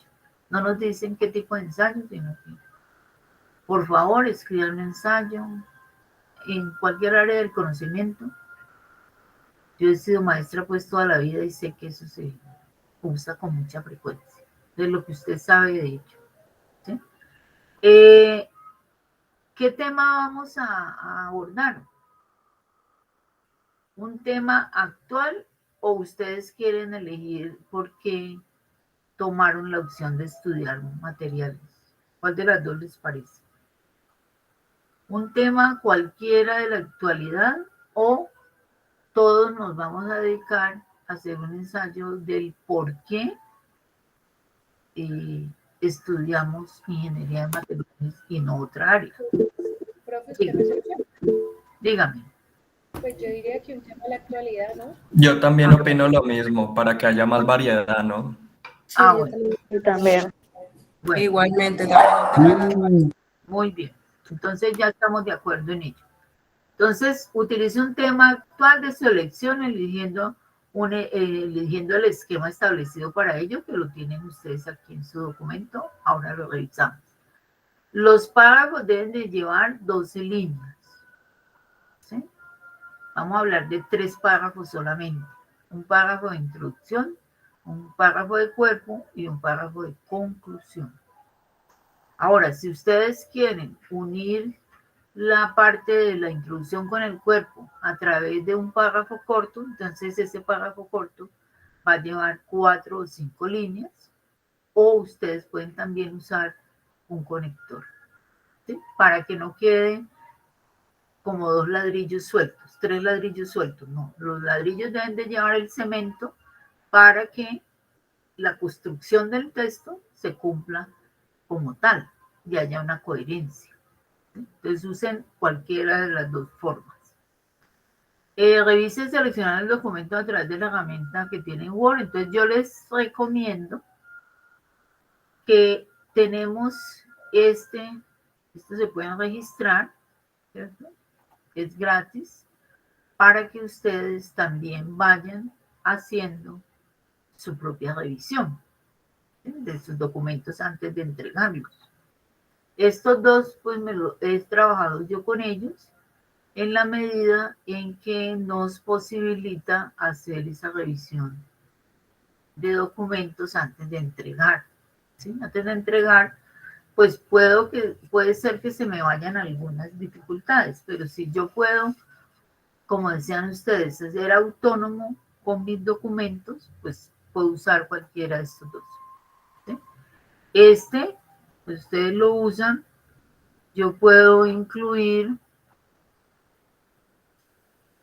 No nos dicen qué tipo de ensayo, sino que, por favor, escriban un ensayo en cualquier área del conocimiento. Yo he sido maestra pues toda la vida y sé que eso se usa con mucha frecuencia, de lo que usted sabe de ello. ¿Sí? ¿Qué tema vamos a abordar? ¿Un tema actual o ustedes quieren elegir por qué tomaron la opción de estudiar materiales? ¿Cuál de las dos les parece? ¿Un tema cualquiera de la actualidad o todos nos vamos a dedicar a hacer un ensayo del por qué estudiamos ingeniería de materiales y no otra área? Profe, ¿usted me escucha? Dígame. Pues yo diría que un tema de la actualidad, ¿no? Yo también opino lo mismo, para que haya más variedad, ¿no? Sí, Bueno. Yo también. Bueno, Igualmente, también. muy bien. Entonces ya estamos de acuerdo en ello. Entonces, utilice un tema actual de su elección eligiendo el esquema establecido para ello, que lo tienen ustedes aquí en su documento. Ahora lo revisamos. Los párrafos deben de llevar 12 líneas. ¿Sí? Vamos a hablar de 3 párrafos solamente. Un párrafo de introducción, un párrafo de cuerpo y un párrafo de conclusión. Ahora, si ustedes quieren unir la parte de la introducción con el cuerpo a través de un párrafo corto, entonces ese párrafo corto va a llevar 4 o 5 líneas, o ustedes pueden también usar un conector, ¿sí? Para que no quede como 2 ladrillos sueltos, 3 ladrillos sueltos, no, los ladrillos deben de llevar el cemento para que la construcción del texto se cumpla como tal y haya una coherencia. Entonces usen cualquiera de las dos formas. Revise y seleccionar el documento a través de la herramienta que tiene Word. Entonces yo les recomiendo que tenemos esto se pueden registrar, ¿cierto? Es gratis para que ustedes también vayan haciendo su propia revisión, ¿sí?, de sus documentos antes de entregarlos. Estos dos, pues me lo he trabajado yo con ellos en la medida en que nos posibilita hacer esa revisión de documentos antes de entregar, ¿sí? Antes de entregar, pues puede ser que se me vayan algunas dificultades, pero si yo puedo, como decían ustedes, ser autónomo con mis documentos, pues puedo usar cualquiera de estos dos, ¿sí? Pues ustedes lo usan, yo puedo incluir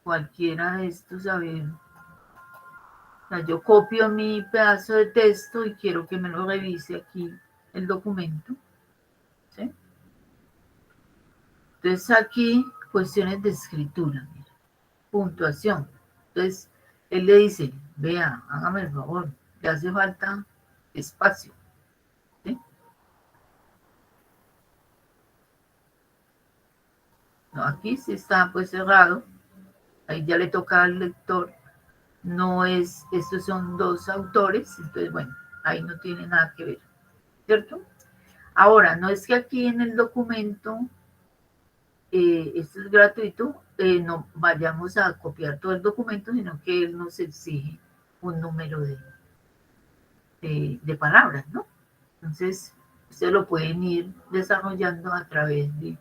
cualquiera de estos, a ver, o sea, yo copio mi pedazo de texto y quiero que me lo revise aquí el documento, ¿sí? Entonces aquí, cuestiones de escritura, mira, puntuación. Entonces, él le dice, vea, hágame el favor, le hace falta espacio, ¿sí? No, aquí sí está pues cerrado, ahí ya le toca al lector, no es, estos son dos autores, entonces bueno, ahí no tiene nada que ver, ¿cierto? Ahora, no es que aquí en el documento, esto es gratuito, no vayamos a copiar todo el documento, sino que él nos exige un número de palabras, ¿no? Entonces, ustedes lo pueden ir desarrollando a través de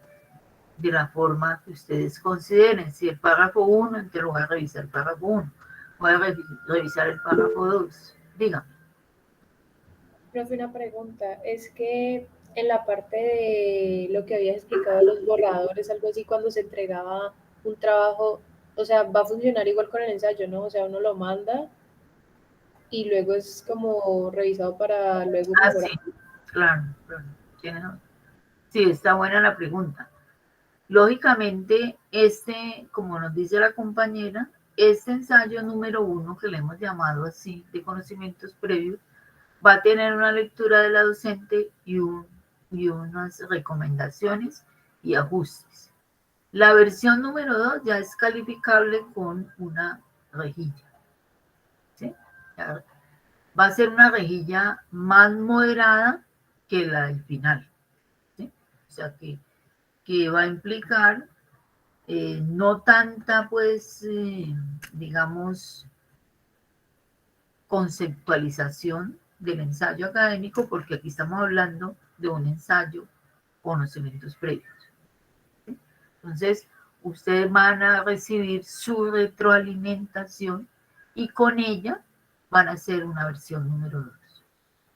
la forma que ustedes consideren. Si el párrafo 1, entonces lo voy a revisar el párrafo 1, voy a revisar el párrafo 2, dígame. Profe, una pregunta, es que en la parte de lo que habías explicado de los borradores, algo así, cuando se entregaba un trabajo, o sea, va a funcionar igual con el ensayo, ¿no? O sea, uno lo manda y luego es como revisado para luego Ah, mejorar. sí, claro, sí, está buena la pregunta. Lógicamente, como nos dice la compañera, este ensayo número 1, que le hemos llamado así, de conocimientos previos, va a tener una lectura de la docente y unas recomendaciones y ajustes. La versión número 2 ya es calificable con una rejilla, ¿sí? Va a ser una rejilla más moderada que la del final, ¿sí? O sea que va a implicar no tanta, pues, digamos, conceptualización del ensayo académico, porque aquí estamos hablando de un ensayo conocimientos previos, ¿sí? Entonces, ustedes van a recibir su retroalimentación y con ella van a hacer una versión número 2.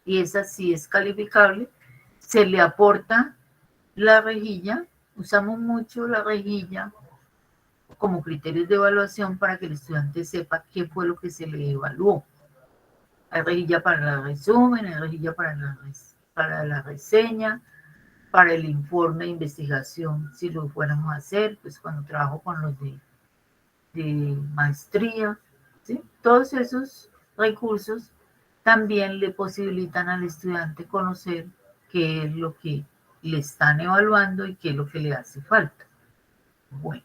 Y esa sí es calificable. Se le aporta la rejilla, usamos mucho la rejilla como criterios de evaluación para que el estudiante sepa qué fue lo que se le evaluó. Hay rejilla para el resumen, hay rejilla para la reseña, para el informe de investigación, si lo fuéramos a hacer, pues cuando trabajo con los de maestría, ¿sí? Todos esos recursos también le posibilitan al estudiante conocer qué es lo que le están evaluando y qué es lo que le hace falta. Bueno,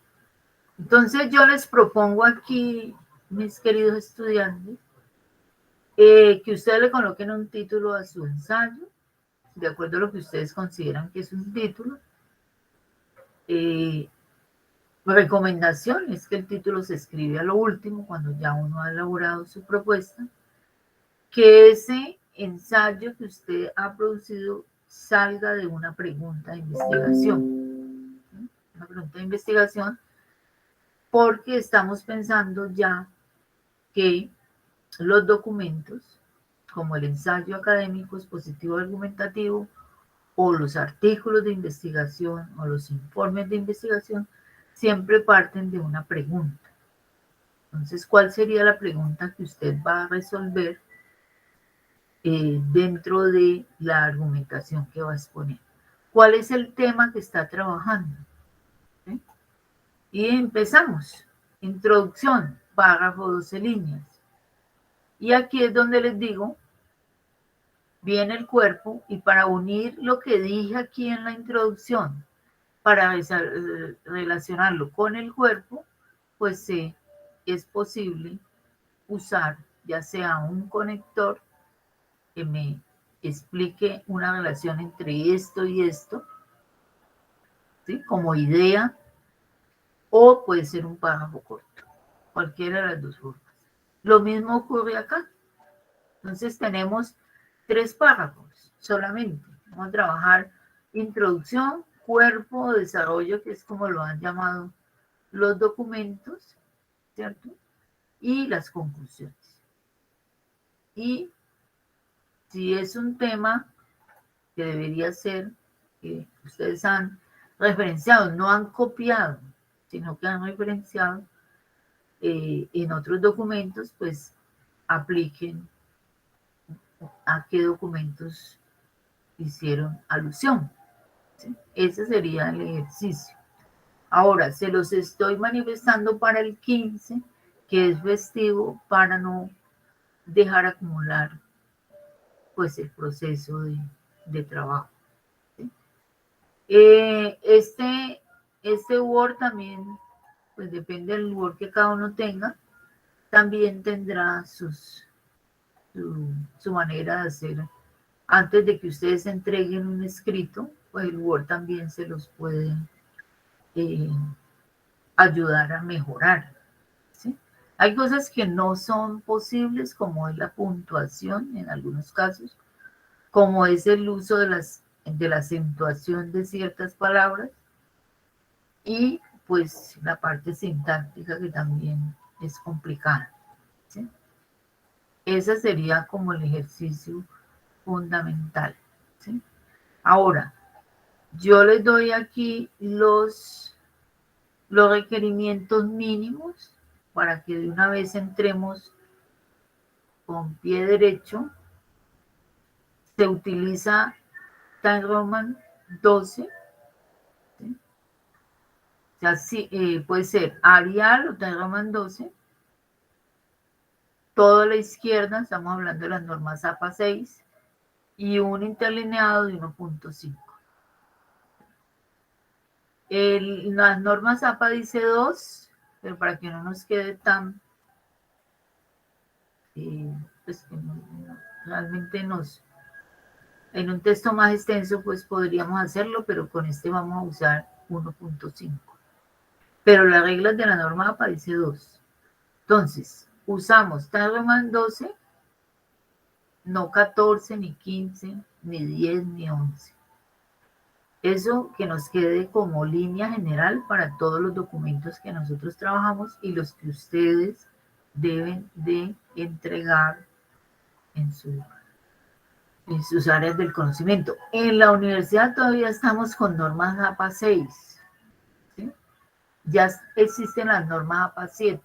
entonces yo les propongo aquí, mis queridos estudiantes, que ustedes le coloquen un título a su ensayo, de acuerdo a lo que ustedes consideran que es un título. Recomendación es que el título se escribe a lo último, cuando ya uno ha elaborado su propuesta, que ese ensayo que usted ha producido salga de una pregunta de investigación. ¿Sí? Una pregunta de investigación, porque estamos pensando ya que los documentos, como el ensayo académico expositivo argumentativo, o los artículos de investigación, o los informes de investigación, siempre parten de una pregunta. Entonces, ¿cuál sería la pregunta que usted va a resolver dentro de la argumentación que va a exponer? ¿Cuál es el tema que está trabajando? ¿Sí? Y empezamos. Introducción, párrafo 12 líneas. Y aquí es donde les digo, viene el cuerpo, y para unir lo que dije aquí en la introducción, para relacionarlo con el cuerpo, pues es posible usar ya sea un conector que me explique una relación entre esto y esto, ¿sí? Como idea, o puede ser un párrafo corto, cualquiera de las dos formas. Lo mismo ocurre acá. Entonces tenemos 3 párrafos solamente. Vamos a trabajar introducción, cuerpo, desarrollo, que es como lo han llamado los documentos, ¿cierto? Y las conclusiones. Y si es un tema que debería ser, que ustedes han referenciado, no han copiado, sino que han referenciado en otros documentos, pues apliquen a qué documentos hicieron alusión, ¿sí? Ese sería el ejercicio. Ahora, se los estoy manifestando para el 15, que es festivo, para no dejar acumular pues el proceso de trabajo, ¿sí? Este Word también, pues depende del Word que cada uno tenga, también tendrá su manera de hacer. Antes de que ustedes entreguen un escrito, pues el Word también se los puede ayudar a mejorar, ¿sí? Hay cosas que no son posibles, como es la puntuación en algunos casos, como es el uso de la acentuación de ciertas palabras, y pues la parte sintáctica, que también es complicada, ¿sí? Ese sería como el ejercicio fundamental, ¿sí? Ahora, yo les doy aquí los requerimientos mínimos para que de una vez entremos con pie derecho. Se utiliza Time Roman 12, ¿sí? O sea, sí, puede ser Arial o Time Roman 12. Todo a la izquierda, estamos hablando de las normas APA 6, y un interlineado de 1.5. Las normas APA dice 2, pero para que no nos quede tan, pues realmente en un texto más extenso pues podríamos hacerlo, pero con este vamos a usar 1.5. Pero las reglas de la norma APA dice 2. Entonces, usamos Time Roman 12, no 14, ni 15, ni 10, ni 11. Eso que nos quede como línea general para todos los documentos que nosotros trabajamos y los que ustedes deben de entregar en sus áreas del conocimiento. En la universidad todavía estamos con normas APA 6, ¿sí? Ya existen las normas APA 7,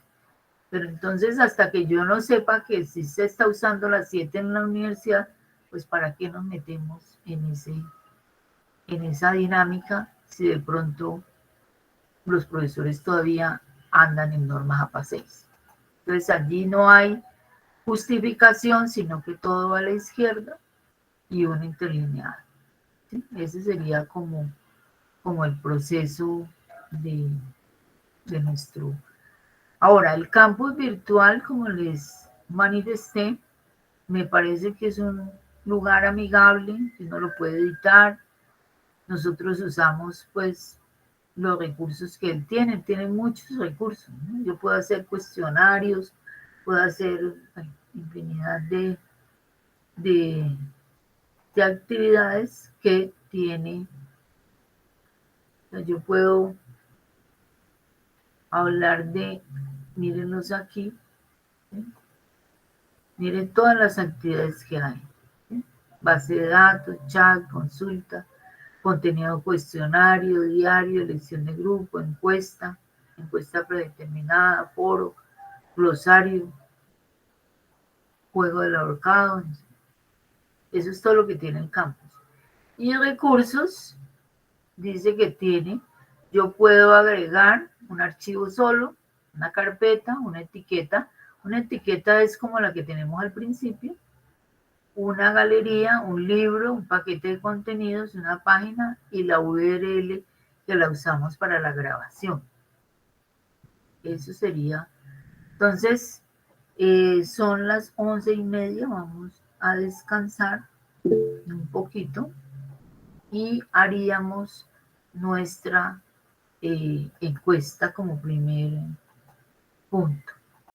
pero entonces hasta que yo no sepa que sí se está usando la 7 en la universidad, pues para qué nos metemos en esa dinámica si de pronto los profesores todavía andan en normas APA 6. Entonces allí no hay justificación, sino que todo va a la izquierda y una interlineada, ¿sí? Ese sería como el proceso de nuestro. Ahora, el campus virtual, como les manifesté, me parece que es un lugar amigable, que uno lo puede editar. Nosotros usamos pues los recursos que él tiene muchos recursos, ¿no? Yo puedo hacer cuestionarios, puedo hacer infinidad de actividades que tiene. O sea, yo puedo hablar mírenlos aquí, ¿sí? Miren todas las actividades que hay, ¿sí? Base de datos, chat, consulta, contenido cuestionario, diario, elección de grupo, encuesta predeterminada, foro, glosario, juego del ahorcado. Eso es todo lo que tiene el campus. Y recursos, dice que yo puedo agregar un archivo solo, una carpeta, una etiqueta. Una etiqueta es como la que tenemos al principio, una galería, un libro, un paquete de contenidos, una página y la URL que la usamos para la grabación. Eso sería. Entonces, son las 11:30, vamos a descansar un poquito y haríamos nuestra encuesta como primer punto.